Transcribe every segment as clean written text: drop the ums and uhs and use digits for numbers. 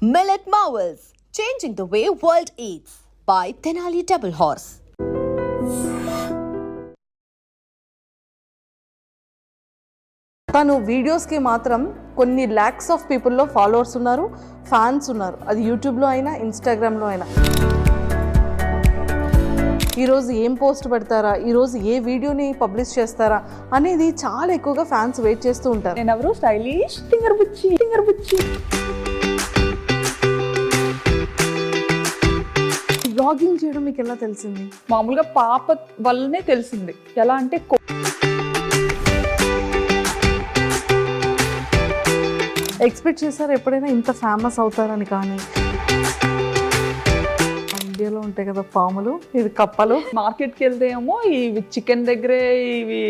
Millet Marvels, changing the way world eats by Tenali Double Horse. తను వీడియోస్కి మాత్రం కొన్ని ల్యాక్స్ ఆఫ్ పీపుల్లో ఫాలోవర్స్ ఉన్నారు, ఫ్యాన్స్ ఉన్నారు. అది యూట్యూబ్లో అయినా ఇన్స్టాగ్రామ్లో అయినా. ఈరోజు ఏం పోస్ట్ పెడతారా, ఈరోజు ఏ వీడియోని పబ్లిష్ చేస్తారా అనేది చాలా ఎక్కువగా ఫ్యాన్స్ వెయిట్ చేస్తూ ఉంటారు. నేను ఎవరు స్టైలిష్ ఫింగర్ బుచ్చి. బ్లాగింగ్ చేయడం మీకు ఎలా తెలిసింది? మామూలుగా పాప వల్లనే తెలిసింది. ఎలా అంటే ఎక్స్పెక్ట్ చేశారు ఎప్పుడైనా ఇంత ఫేమస్ అవుతారని? కానీ ఇండియాలో ఉంటాయి కదా పాములు, ఇది కప్పలు. మార్కెట్కి వెళ్తే ఏమో ఇవి చికెన్ దగ్గరే ఇవి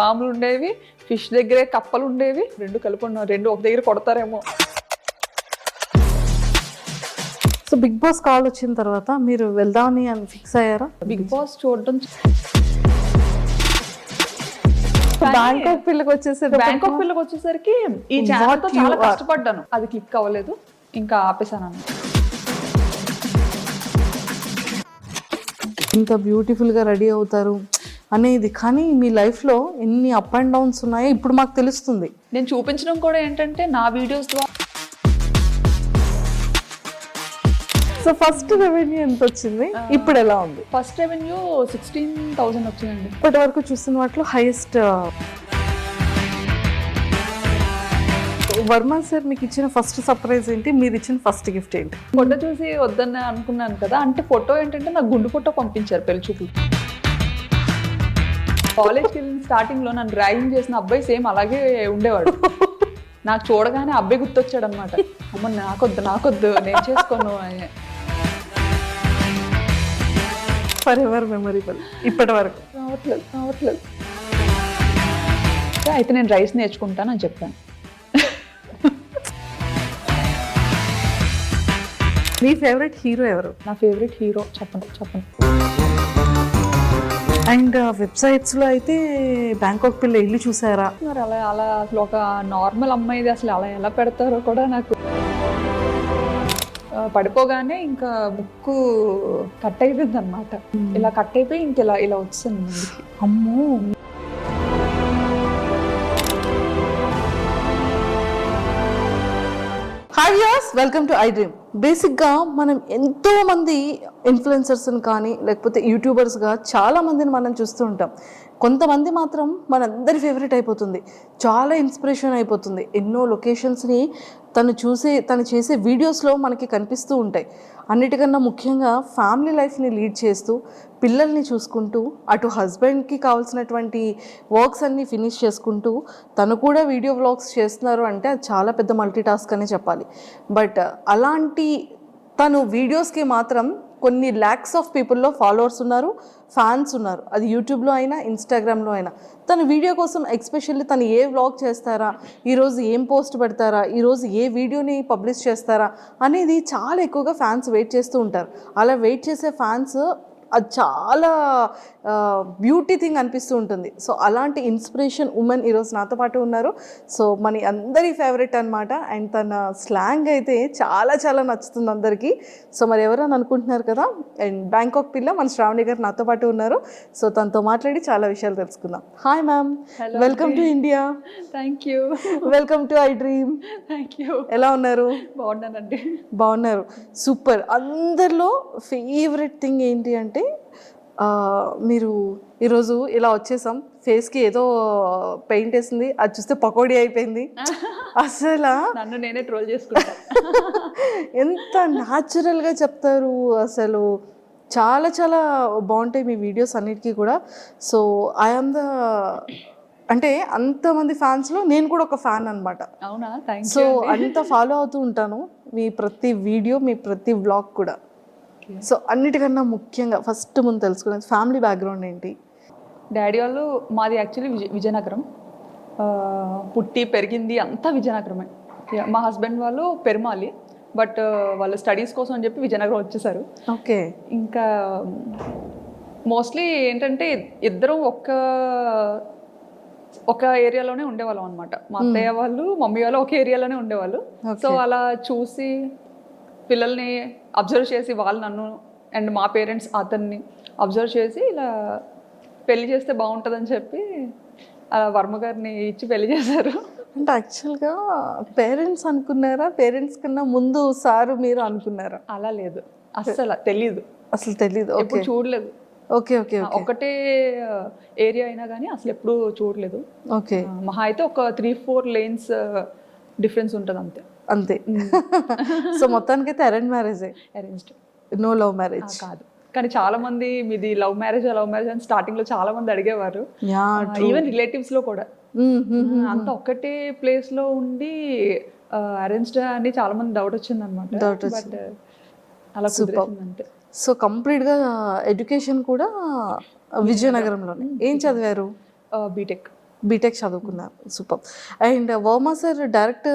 పాములు ఉండేవి, ఫిష్ దగ్గరే కప్పలు ఉండేవి. రెండు కలిపి రెండు ఒక దగ్గర కొడతారేమో. సో బిగ్ బాస్ కాల్ వచ్చిన తర్వాత మీరు వెళ్దామని ఫిక్స్ అయ్యారా? బిగ్ బాస్ చూడడం బ్యాంకాక్ పిల్లకి వచ్చేసరికి ఈ ఛానల్ తో చాలా కష్టపడ్డాను. అది క్లిక్ అవ్వలేదు, ఇంకా ఆపేసాను. ఇంత బ్యూటిఫుల్గా రెడీ అవుతారు అనేది, కానీ మీ లైఫ్లో ఎన్ని అప్ అండ్ డౌన్స్ ఉన్నాయో ఇప్పుడు మాకు తెలుస్తుంది. నేను చూపించడం కూడా ఏంటంటే నా వీడియోస్ ద్వారా. సో ఫస్ట్ రెవెన్యూ ఎంత వచ్చింది, ఇప్పుడు ఎలా ఉంది? ఫస్ట్ రెవెన్యూ 16,000 వచ్చిందండి. ఇప్పటి వరకు చూస్తున్న వాటిలో హైయెస్ట్. వర్మ సార్ మీకు ఇచ్చిన ఫస్ట్ సర్ప్రైజ్ ఏంటి, మీరు ఇచ్చిన ఫస్ట్ గిఫ్ట్ ఏంటి? ఫోటో చూసి వద్దని అనుకున్నాను కదా, అంటే ఫోటో ఏంటంటే నాకు గుండు ఫోటో పంపించారు పెళ్లి చూపులు. కాలేజ్కి వెళ్ళిన స్టార్టింగ్ లో నన్ను ర్యాగింగ్ చేసిన అబ్బాయి సేమ్ అలాగే ఉండేవాడు. నాకు చూడగానే అబ్బాయి గుర్తొచ్చాడు అనమాట. అమ్మ నాకొద్దు నేను చేసుకోను. ఫర్ ఎవర్ మెమరబుల్ ఇప్పటి వరకు. రావట్లేదు. అయితే నేను రైస్ నేర్చుకుంటానని చెప్పాను. మీ ఫేవరెట్ హీరో ఎవరు? నా ఫేవరెట్ హీరో చెప్పండి. అండ్ వెబ్సైట్స్లో అయితే బ్యాంకాక్ పిల్ల ఇల్లు చూసారా? మరి అలా అసలు ఒక నార్మల్ అమ్మాయిది అసలు అలా ఎలా పెడతారో కూడా నాకు. పడిపోగానే ఇంకా ముక్కు కట్ అయిపోయింది అనమాట. ఇలా కట్ అయిపోయి ఇంక ఇలా వచ్చింది ముందుకి. అమ్మో. Hi viewers, welcome to I dream. బేసిక్గా మనం ఎంతో మంది ఇన్ఫ్లుయెన్సర్స్ని కానీ లేకపోతే యూట్యూబర్స్గా చాలా మందిని మనం చూస్తూ ఉంటాం. కొంతమంది మాత్రం మనందరి ఫేవరెట్ అయిపోతుంది, చాలా ఇన్స్పిరేషన్ అయిపోతుంది. ఎన్నో లొకేషన్స్ని తను చేసే వీడియోస్లో మనకి కనిపిస్తూ ఉంటాయి. అన్నిటికన్నా ముఖ్యంగా ఫ్యామిలీ లైఫ్ని లీడ్ చేస్తూ పిల్లల్ని చూసుకుంటూ అటు హస్బెండ్కి కావాల్సినటువంటి వర్క్స్ అన్నీ ఫినిష్ చేసుకుంటూ తను కూడా వీడియో వ్లాగ్స్ చేస్తున్నారు అంటే అది చాలా పెద్ద మల్టీ టాస్క్ అనే చెప్పాలి. బట్ అలాంటి తను వీడియోస్కి మాత్రం కొన్ని ల్యాక్స్ ఆఫ్ పీపుల్లో ఫాలోవర్స్ ఉన్నారు, ఫ్యాన్స్ ఉన్నారు. అది యూట్యూబ్లో అయినా ఇన్స్టాగ్రామ్లో అయినా. తన వీడియో కోసం ఎస్పెషల్లీ తను ఏ వ్లాగ్ చేస్తారా, ఈరోజు ఏం పోస్ట్ పెడతారా, ఈరోజు ఏ వీడియోని పబ్లిష్ చేస్తారా అనేది చాలా ఎక్కువగా ఫ్యాన్స్ వెయిట్ చేస్తూ ఉంటారు. అలా వెయిట్ చేసే ఫ్యాన్స్ అది చాలా బ్యూటీ థింగ్ అనిపిస్తూ ఉంటుంది. సో అలాంటి ఇన్స్పిరేషన్ ఉమెన్ ఈరోజు నాతో పాటు ఉన్నారు. సో మన అందరి ఫేవరెట్ అనమాట. అండ్ తన స్లాంగ్ అయితే చాలా చాలా నచ్చుతుంది అందరికీ. సో మరి ఎవరని అనుకుంటున్నారు కదా, అండ్ బ్యాంకాక్ పిల్ల మన శ్రావణి గారు నాతో పాటు ఉన్నారు. సో తనతో మాట్లాడి చాలా విషయాలు తెలుసుకుందాం. Hi ma'am, welcome to India. Thank you. Welcome to I dream. Thank you. ఎలా ఉన్నారు? బాగున్నానండి. బాగున్నారు, సూపర్. అందరిలో ఫేవరెట్ థింగ్ ఏంటి అంటే మీరు ఈరోజు ఇలా వచ్చేసాం, ఫేస్కి ఏదో పెయింట్ వేసింది, అది చూస్తే పకోడీ అయిపోయింది. అసలు నన్ను నేనే ట్రోల్ చేసుకుంటా. ఎంత న్యాచురల్గా చెప్తారు, అసలు చాలా చాలా బాగుంటాయి మీ వీడియోస్ అన్నిటికీ కూడా. సో ఐఎమ్ అంటే అంతమంది ఫ్యాన్స్లో నేను కూడా ఒక ఫ్యాన్ అనమాట. అవునా? Thank you. సో అంత ఫాలో అవుతూ ఉంటాను మీ ప్రతి వీడియో, మీ ప్రతి వ్లాగ్ కూడా. సో అన్నిటికన్నా ముఖ్యంగా ఫస్ట్ ముందు తెలుసుకునేది ఫ్యామిలీ బ్యాక్గ్రౌండ్ ఏంటి? డాడీ వాళ్ళు, మాది యాక్చువల్లీ విజయనగరం, పుట్టి పెరిగింది అంతా విజయనగరమే. మా హస్బెండ్ వాళ్ళు పెరుమాలి, బట్ వాళ్ళు స్టడీస్ కోసం అని చెప్పి విజయనగరం వచ్చేసారు. ఓకే. ఇంకా మోస్ట్లీ ఏంటంటే ఇద్దరం ఒక ఏరియాలోనే ఉండేవాళ్ళం అనమాట. మా అత్తయ్య వాళ్ళు మమ్మీ వాళ్ళు ఒక ఏరియాలోనే ఉండేవాళ్ళు. సో అలా చూసి పిల్లల్ని అబ్జర్వ్ చేసి వాళ్ళు నన్ను అండ్ మా పేరెంట్స్ అతన్ని అబ్జర్వ్ చేసి ఇలా పెళ్లి చేస్తే బాగుంటుందని చెప్పి అలా వర్మ గారిని ఇచ్చి పెళ్లి చేశారు. అంటే యాక్చువల్గా పేరెంట్స్ అనుకున్నారా, పేరెంట్స్ కన్నా ముందు సారు మీరు అనుకున్నారా? అలా లేదు, అస్సలు తెలీదు, అసలు తెలీదు. ఎప్పుడు ఓకే చూడలేదు. ఓకే ఓకే ఒకటే ఏరియా అయినా కానీ అసలు ఎప్పుడు చూడలేదు. ఓకే మహా అయితే ఒక 3-4 lanes డిఫరెన్స్ ఉంటుంది అంతే. అంతే. సో మొత్తానికైతే అరేంజ్ మ్యారేజే, అరేంజ్డ్ నో లవ్ మ్యారేజ్? కాదు, కానీ చాలా మంది మీది లవ్ మ్యారేజ్ అని స్టార్టింగ్ లో చాలా మంది అడిగేవారు. యా ఈవెన్ రిలేటివ్స్ లో కూడా అంత ఒక్కటే ప్లేస్ లో ఉండి అరేంజ్డ్ అని చాలా మంది డౌట్ వచ్చింది అనమాట. Doubt బట్ అలా కుదిరేసింది అంతే. సో కంప్లీట్గా ఎడ్యుకేషన్ కూడా విజయనగరంలోనే. ఏం చదివారు? బీటెక్. బీటెక్ చదువుకున్నారు, super. And Varma sir direct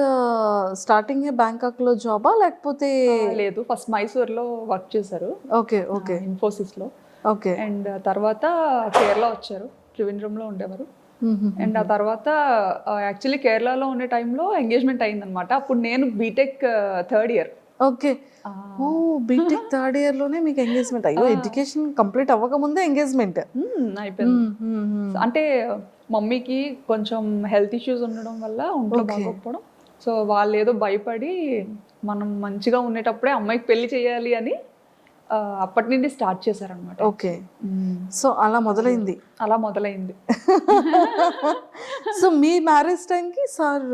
starting బ్యాంకాక్లో జాబా లేకపోతే? లేదు, ఫస్ట్ మైసూర్లో వర్క్ చేశారు. ఓకే ఓకే ఇన్ఫోసిస్లో. ఓకే. అండ్ తర్వాత కేరళ వచ్చారు, త్రివేంద్రంలో ఉండేవారు. అండ్ ఆ తర్వాత యాక్చువల్లీ కేరళలో ఉండే టైంలో ఎంగేజ్మెంట్ అయిందనమాట. అప్పుడు నేను బీటెక్ 3rd year. ఓకే. ఓ బీటెక్ 3rd year లోనే మీకు ఎంగేజ్మెంట్? అయ్యో, ఎడ్యుకేషన్ కంప్లీట్ అవ్వకముందే ఎంగేజ్మెంట్ అయిపోయింది. అంటే మమ్మీకి కొంచెం హెల్త్ ఇష్యూస్ ఉండడం వల్ల ఒంట్లో బాగోకపోవడం, సో వాళ్ళు ఏదో భయపడి మనం మంచిగా ఉండేటప్పుడే అమ్మాయికి పెళ్లి చేయాలి అని అప్పటి నుండి స్టార్ట్ చేశారనమాట. ఓకే. సో అలా మొదలైంది. అలా మొదలైంది. సో మీ మ్యారేజ్ టైంకి సార్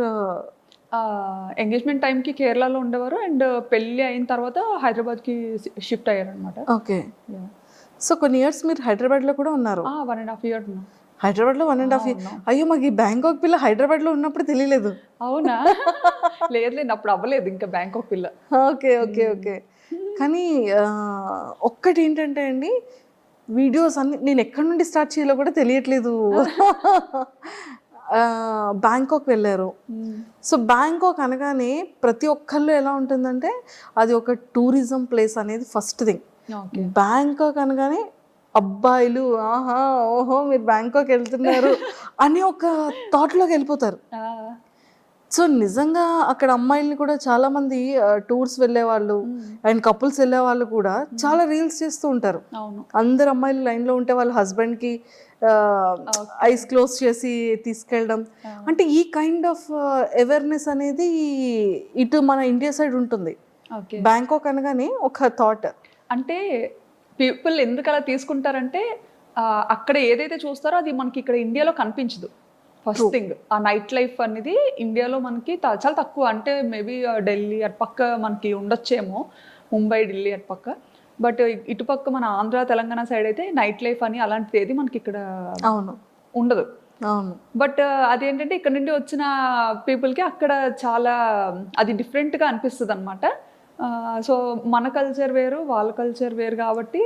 ఎంగేజ్మెంట్ టైంకి కేరళలో ఉండేవారు అండ్ పెళ్ళి అయిన తర్వాత హైదరాబాద్కి షిఫ్ట్ అయ్యారనమాట. ఓకే. సో కొన్ని ఇయర్స్ మీరు హైదరాబాద్లో కూడా ఉన్నారు? 1.5 years ఉన్నాం హైదరాబాద్లో. 1.5 years? అయ్యో, మాకు ఈ బ్యాంకాక్ పిల్ల హైదరాబాద్లో ఉన్నప్పుడు తెలియలేదు. అవునా? లేదు, అప్పుడు అవ్వలేదు ఇంకా బ్యాంకాక్ పిల్ల. Okay okay okay. కానీ ఒక్కటి ఏంటంటే అండి, వీడియోస్ అన్ని నేను ఎక్కడి నుండి స్టార్ట్ చేయాలో కూడా తెలియట్లేదు. బ్యాంకాక్ వెళ్ళారు. సో బ్యాంకాక్ అనగానే ప్రతి ఒక్కళ్ళు ఎలా ఉంటుందంటే అది ఒక టూరిజం ప్లేస్ అనేది ఫస్ట్ థింగ్. బ్యాంకాక్ అనగానే అబ్బాయిలు ఆహా ఓహో మీరు బ్యాంకాక్ వెళ్తున్నారు అని ఒక థాట్లోకి వెళ్ళిపోతారు. సో నిజంగా అక్కడ అమ్మాయిల్ని కూడా చాలా మంది టూర్స్ వెళ్ళే వాళ్ళు అండ్ కపుల్స్ వెళ్ళే వాళ్ళు కూడా చాలా రీల్స్ చేస్తూ ఉంటారు. అందరు అమ్మాయిలు లైన్లో ఉంటే వాళ్ళ హస్బెండ్కి ఐస్ క్లోజ్ చేసి తీసుకెళ్ళడం. అంటే ఈ కైండ్ ఆఫ్ అవేర్నెస్ అనేది ఇటు మన ఇండియా సైడ్ ఉంటుంది. బ్యాంకాక్ అనగానే ఒక థాట్. అంటే పీపుల్ ఎందుకు అలా తీసుకుంటారంటే అక్కడ ఏదైతే చూస్తారో అది మనకి ఇక్కడ ఇండియాలో కనిపించదు. ఫస్ట్ థింగ్, ఆ నైట్ లైఫ్ అనేది ఇండియాలో మనకి చాలా తక్కువ. అంటే మేబీ ఢిల్లీ అటు పక్క మనకి ఉండొచ్చేమో, ముంబై ఢిల్లీ అటు పక్క. బట్ ఇటుపక్క మన ఆంధ్ర తెలంగాణ సైడ్ అయితే నైట్ లైఫ్ అని అలాంటిది ఏది మనకి ఇక్కడ ఉండదు. బట్ అదేంటంటే ఇక్కడ నుండి వచ్చిన పీపుల్కి అక్కడ చాలా అది డిఫరెంట్గా అనిపిస్తుంది అనమాట. సో మన కల్చర్ వేరు, వాళ్ళ కల్చర్ వేరు కాబట్టి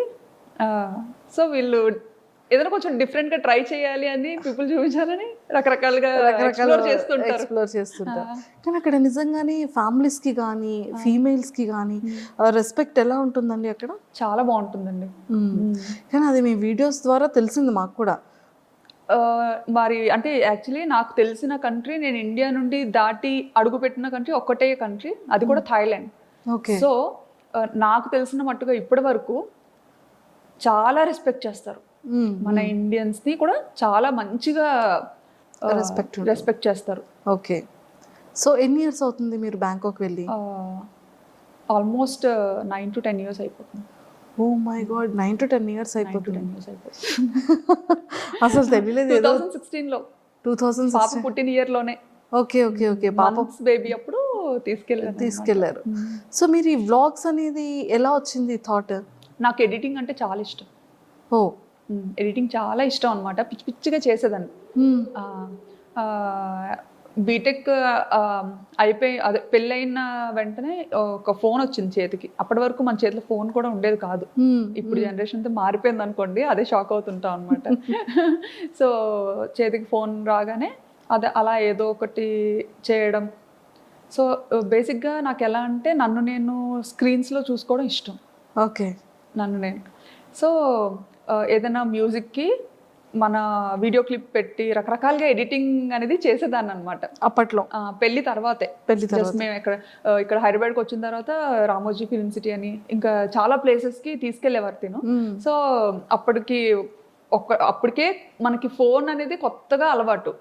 సో వీళ్ళు ఏదైనా కొంచెం డిఫరెంట్గా ట్రై చేయాలి అని పీపుల్ చూపించాలని రకరకాలుగా ఎక్స్ప్లోర్ చేస్తుంటారు. కానీ అక్కడ నిజంగానే ఫ్యామిలీస్కి కానీ ఫీమేల్స్కి కానీ రెస్పెక్ట్ ఎలా ఉంటుందండి అక్కడ? చాలా బాగుంటుందండి. కానీ అది మీ వీడియోస్ ద్వారా తెలిసింది మాకు కూడా. మరి అంటే యాక్చువల్లీ నాకు తెలిసిన కంట్రీ, నేను ఇండియా నుండి దాటి అడుగుపెట్టిన కంట్రీ ఒక్కటే కంట్రీ, అది కూడా థాయిలాండ్. సో నాకు తెలిసిన మట్టుగా ఇప్పటి వరకు చాలా రెస్పెక్ట్ చేస్తారు. మన ఇండియన్స్ని కూడా చాలా మంచిగా రెస్పెక్ట్ చేస్తారు. ఓకే. సో ఎన్ని ఇయర్స్ అవుతుంది మీరు బ్యాంకాక్ వెళ్ళి? ఆల్మోస్ట్ 9 to 10 years అయిపోతుంది. Oh my God, 9 to 10 years అయిపోతుంది. అసలు తెలియలేదు. 2016లో 2016 పాప పుట్టిన ఇయర్లోనే. Okay okay okay. పాప బేబీ అప్పుడు తీసుకెళ్లారు. సో మీరు ఈ వ్లాగ్స్ అనేది ఎలా వచ్చింది థాట్? నాకు ఎడిటింగ్ అంటే చాలా ఇష్టం. ఓ, ఎడిటింగ్ చాలా ఇష్టం అనమాట. పిచ్చి పిచ్చిగా చేసేదాన్ని. బీటెక్ అయిపోయి అదే పెళ్ళైన వెంటనే ఒక ఫోన్ వచ్చింది చేతికి. అప్పటి వరకు మన చేతిలో ఫోన్ కూడా ఉండేది కాదు. ఇప్పుడు జనరేషన్ అంతా మారిపోయింది అనుకోండి, అదే షాక్ అవుతుంటాం అనమాట. సో చేతికి ఫోన్ రాగానే అదే అలా ఏదో ఒకటి చేయడం. సో బేసిక్గా నాకు ఎలా అంటే నన్ను నేను స్క్రీన్స్లో చూసుకోవడం ఇష్టం. ఓకే. నన్ను నేను సో ఏదైనా మ్యూజిక్కి మన వీడియో క్లిప్ పెట్టి రకరకాలుగా ఎడిటింగ్ అనేది చేసేదాన్ని అనమాట అప్పట్లో పెళ్లి తర్వాతే. జస్ట్ మేము ఇక్కడ హైదరాబాద్కి వచ్చిన తర్వాత రామోజీ ఫిల్మ్ సిటీ అని ఇంకా చాలా ప్లేసెస్కి తీసుకెళ్లేవారు తిను. సో అప్పటికే మనకి ఫోన్ అనేది కొత్తగా అలవాటు.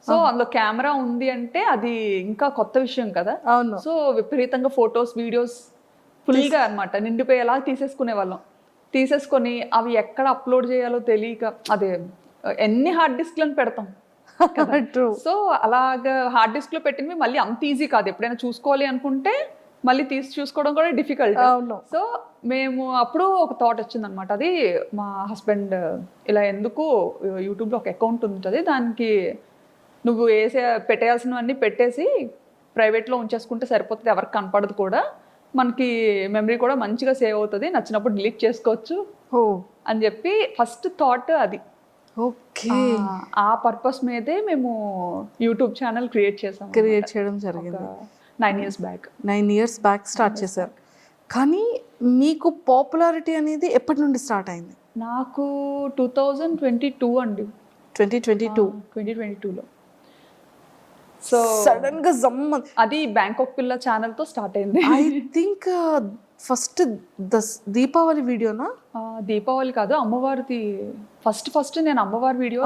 సో అందులో కెమెరా ఉంది అంటే అది ఇంకా కొత్త విషయం కదా. అవును. సో విపరీతంగా ఫొటోస్ వీడియోస్ ఫుల్గా అనమాట నిండిపోయేలా తీసేసుకునే వాళ్ళం. తీసేసుకొని అవి ఎక్కడ అప్లోడ్ చేయాలో తెలియక అదే ఎన్ని హార్డ్ డిస్క్లను పెడతాం. సో అలాగా హార్డ్ డిస్క్ లో పెట్టినవి మళ్ళీ అంత ఈజీ కాదు. ఎప్పుడైనా చూసుకోవాలి అనుకుంటే మళ్ళీ తీసి చూసుకోవడం కూడా డిఫికల్ట్. సో మేము అప్పుడు ఒక థాట్ వచ్చింది అనమాట. అది మా హస్బెండ్ ఇలా ఎందుకు యూట్యూబ్లో ఒక అకౌంట్ ఉంటుంది, దానికి నువ్వు పెట్టేయాల్సినవన్నీ పెట్టేసి ప్రైవేట్లో ఉంచేసుకుంటే సరిపోతుంది, ఎవరికి కనపడదు కూడా, మనకి మెమరీ కూడా మంచిగా సేవ్ అవుతుంది, నచ్చినప్పుడు డిలీట్ చేసుకోవచ్చు అని చెప్పి ఫస్ట్ థాట్ అది. ఓకే. ఆ పర్పస్ మీదే మేము యూట్యూబ్ ఛానల్ క్రియేట్ చేయడం జరిగింది 9 years back. 9 years back start చేశారు. కానీ మీకు పాపులారిటీ అనేది ఎప్పటి నుండి స్టార్ట్ అయింది? నాకు 2022 అండి. 2022లో. సో సడన్ గా అది బ్యాంకాక్ పిల్ల ఛానల్ తో స్టార్ట్ అయింది. ఐ థింక్ ఫస్ట్ దీపావళి వీడియోనా? దీపావళి కాదు, అమ్మవారిది ఫస్ట్ నేను అమ్మవారి వీడియో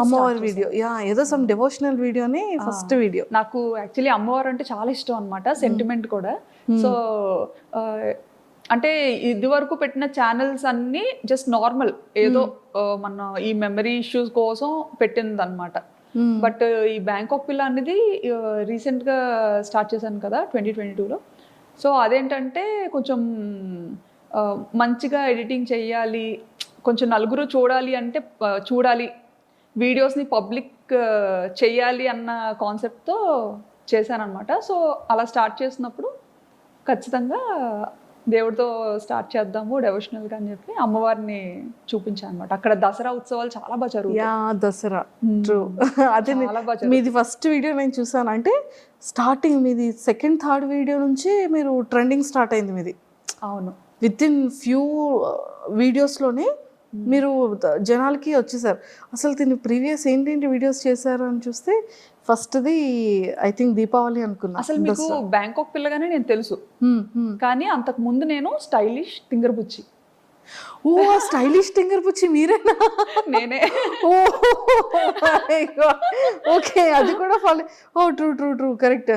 ఏదో సమ్ డివోషనల్ వీడియోని ఫస్ట్ వీడియో. నాకు యాక్చువల్లీ అమ్మవారు అంటే చాలా ఇష్టం అనమాట, సెంటిమెంట్ కూడా. సో అంటే ఇది వరకు పెట్టిన ఛానల్స్ అన్ని జస్ట్ నార్మల్ ఏదో మన ఈ మెమరీ ఇష్యూస్ కోసం పెట్టింది అనమాట. బట్ ఈ బ్యాంకాక్ పిల్ల అనేది రీసెంట్గా స్టార్ట్ చేశాను కదా 2022లో. సో అదేంటంటే కొంచెం మంచిగా ఎడిటింగ్ చెయ్యాలి, కొంచెం నలుగురు చూడాలి అంటే చూడాలి, వీడియోస్ని పబ్లిక్ చెయ్యాలి అన్న కాన్సెప్ట్తో చేశానమాట. సో అలా స్టార్ట్ చేసినప్పుడు ఖచ్చితంగా దేవుడితో స్టార్ట్ చేద్దాము డెవోషనల్గా అని చెప్పి అమ్మవారిని చూపించాను అనమాట. అక్కడ దసరా ఉత్సవాలు చాలా బాగా జరుగుతాయి. దసరా ట్రూ. అదే మీది ఫస్ట్ వీడియో నేను చూసాను. అంటే స్టార్టింగ్ మీది సెకండ్ థర్డ్ వీడియో నుంచి మీరు ట్రెండింగ్ స్టార్ట్ అయింది మీది. అవును. విత్ ఇన్ ఫ్యూ వీడియోస్లోనే మీరు జనాలకి వచ్చేసారు. అసలు దీన్ని ప్రీవియస్ ఏంటేంటి వీడియోస్ చేశారు అని చూస్తే ఫస్ట్ది ఐ థింక్ దీపావళి అనుకున్నా. అసలు మీకు బ్యాంకాక్ పిల్లగానే నేను తెలుసు, కానీ అంతకు ముందు నేను స్టైలిష్ తింగర్ బుచ్చి. ఓ స్టైలిష్ తింగర్ బుచ్చి మీరేనా? నేనే. ఓకే, అది కూడా ఫాలో. ఓ ట్రూ కరెక్ట్.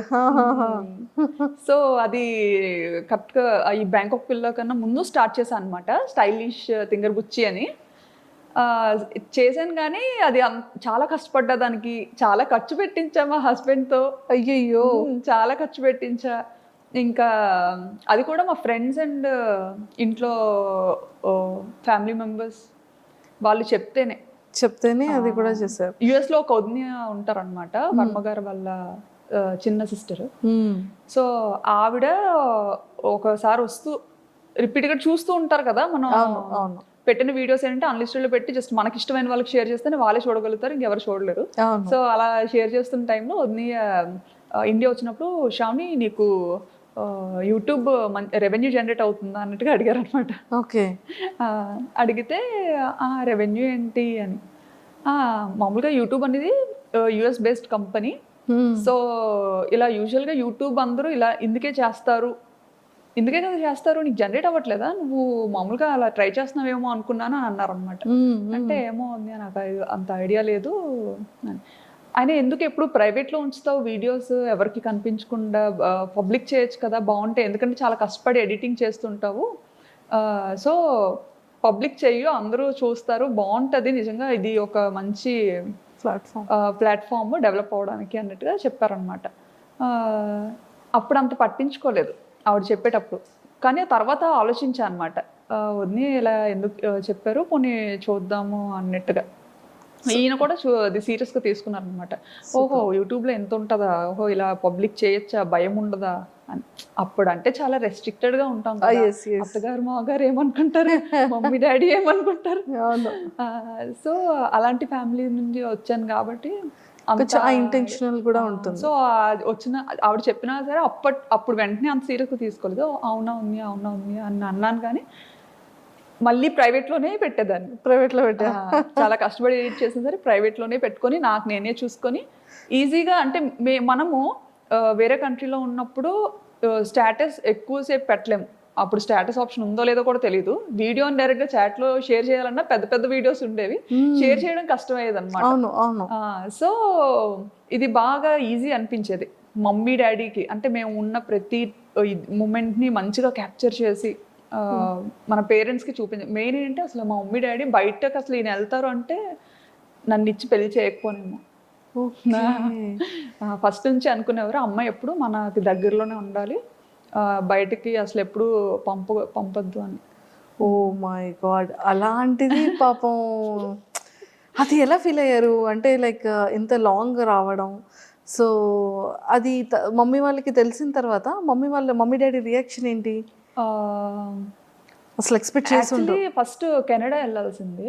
సో అది కరెక్ట్గా ఈ బ్యాంకాక్ పిల్ల కన్నా ముందు స్టార్ట్ చేశాను అనమాట, స్టైలిష్ తింగర్ బుచ్చి అని చేశాను. కానీ అది చాలా కష్టపడ్డా, దానికి చాలా ఖర్చు పెట్టించా మా హస్బెండ్తో. అయ్యయ్యో, చాలా ఖర్చు పెట్టించా. ఇంకా అది కూడా మా ఫ్రెండ్స్ అండ్ ఇంట్లో ఫ్యామిలీ మెంబర్స్ వాళ్ళు చెప్తేనే అది కూడా చేశారు. యుఎస్లో ఒక వదిన ఉంటారనమాట, వర్మ గారు వాళ్ళ చిన్న సిస్టర్. సో ఆవిడ ఒకసారి వస్తూ రిపీట్గా చూస్తూ ఉంటారు కదా మనం పెట్టిన వీడియోస్ ఏంటంటే అన్లిస్టెడ్లో పెట్టి జస్ట్ మనకి ఇష్టమైన వాళ్ళకి షేర్ చేస్తేనే వాళ్ళే చూడగలుగుతారు, ఇంకెవరు చూడలేరు. సో అలా షేర్ చేస్తున్న టైంలో వదిన ఇండియా వచ్చినప్పుడు శ్రావణి నీకు యూట్యూబ్ రెవెన్యూ జనరేట్ అవుతుందా అన్నట్టుగా అడిగారు అనమాట. ఓకే. అడిగితే రెవెన్యూ ఏంటి అని, మామూలుగా యూట్యూబ్ అనేది యుఎస్ బేస్డ్ కంపెనీ. సో ఇలా యూజువల్గా యూట్యూబ్ అందరూ ఇలా ఇందుకే కదా చేస్తారు, నీకు జనరేట్ అవ్వట్లేదా, నువ్వు మామూలుగా అలా ట్రై చేస్తున్నావేమో అనుకున్నాను అని అన్నారు అనమాట. అంటే ఏమో ఉంది నాకు అంత ఐడియా లేదు అని. ఆయన ఎందుకు ఎప్పుడు ప్రైవేట్లో ఉంచుతావు వీడియోస్, ఎవరికి కనిపించకుండా పబ్లిక్ చేయొచ్చు కదా, బాగుంటాయి, ఎందుకంటే చాలా కష్టపడి ఎడిటింగ్ చేస్తుంటావు, సో పబ్లిక్ చెయ్యు, అందరూ చూస్తారు, బాగుంటుంది, నిజంగా ఇది ఒక మంచి ప్లాట్ఫామ్ డెవలప్ అవ్వడానికి అన్నట్టుగా చెప్పారనమాట. అప్పుడు అంత పట్టించుకోలేదు ఆవిడ చెప్పేటప్పుడు, కానీ తర్వాత ఆలోచించాను అనమాట, వదిన ఇలా ఎందుకు చెప్పారు, పోనీ చూద్దాము అన్నట్టుగా. ఈయన కూడా అది సీరియస్గా తీసుకున్నారనమాట. ఓహో యూట్యూబ్లో ఎంత ఉంటుందా, ఓహో ఇలా పబ్లిక్ చేయొచ్చా, భయం ఉండదా అని. అప్పుడు అంటే చాలా రెస్ట్రిక్టెడ్గా ఉంటాం కదా, అత్తగారు మాగారు ఏమనుకుంటారు, మమ్మీ డాడీ ఏమనుకుంటారు. సో అలాంటి ఫ్యామిలీ నుంచి వచ్చాను కాబట్టి ఇంటెన్షనల్ కూడా ఉంటుంది. సో ఆవిడ చెప్పినా సరే అప్పుడు వెంటనే అంత సీరియస్గా తీసుకోలేదు. అవునా ఉంది అని అన్నాను. కానీ మళ్ళీ ప్రైవేట్లోనే పెట్టేదాన్ని. ప్రైవేట్లో పెట్టా. చాలా కష్టపడి ఎడిట్ చేసిన సరే ప్రైవేట్లోనే పెట్టుకొని నాకు నేనే చూసుకొని ఈజీగా అంటే మనము వేరే కంట్రీలో ఉన్నప్పుడు స్టేటస్ ఎక్కువసేపు పెట్టలేము. అప్పుడు స్టేటస్ ఆప్షన్ ఉందో లేదో కూడా తెలియదు. వీడియోని డైరెక్ట్గా చాట్లో షేర్ చేయాలన్నా పెద్ద పెద్ద వీడియోస్ ఉండేవి, షేర్ చేయడం కష్టమయ్యేది అనమాట. అవును అవును. సో ఇది బాగా ఈజీ అనిపించేది మమ్మీ డాడీకి. అంటే మేము ఉన్న ప్రతి మూమెంట్ని మంచిగా క్యాప్చర్ చేసి మన పేరెంట్స్కి చూపించాం. మెయిన్ ఏంటంటే అసలు మా మమ్మీ డాడీ బయటకు అసలు ఈయన వెళ్తారు అంటే నన్ను ఇచ్చి పెళ్లి చేయకపోనేమో. ఫస్ట్ నుంచి అనుకునేవారు అమ్మాయి ఎప్పుడు మనకి దగ్గరలోనే ఉండాలి, బయటికి అసలు ఎప్పుడు పంపొద్దు అని. ఓ మై గాడ్, అలాంటిది పాపం అది ఎలా ఫీల్ అయ్యారు? అంటే లైక్ ఇంత లాంగ్ రావడం, సో అది మమ్మీ వాళ్ళకి తెలిసిన తర్వాత మమ్మీ డాడీ రియాక్షన్ ఏంటి అసలు? ఎక్స్పెక్ట్ చేసి ఫస్ట్ కెనడా వెళ్ళాల్సింది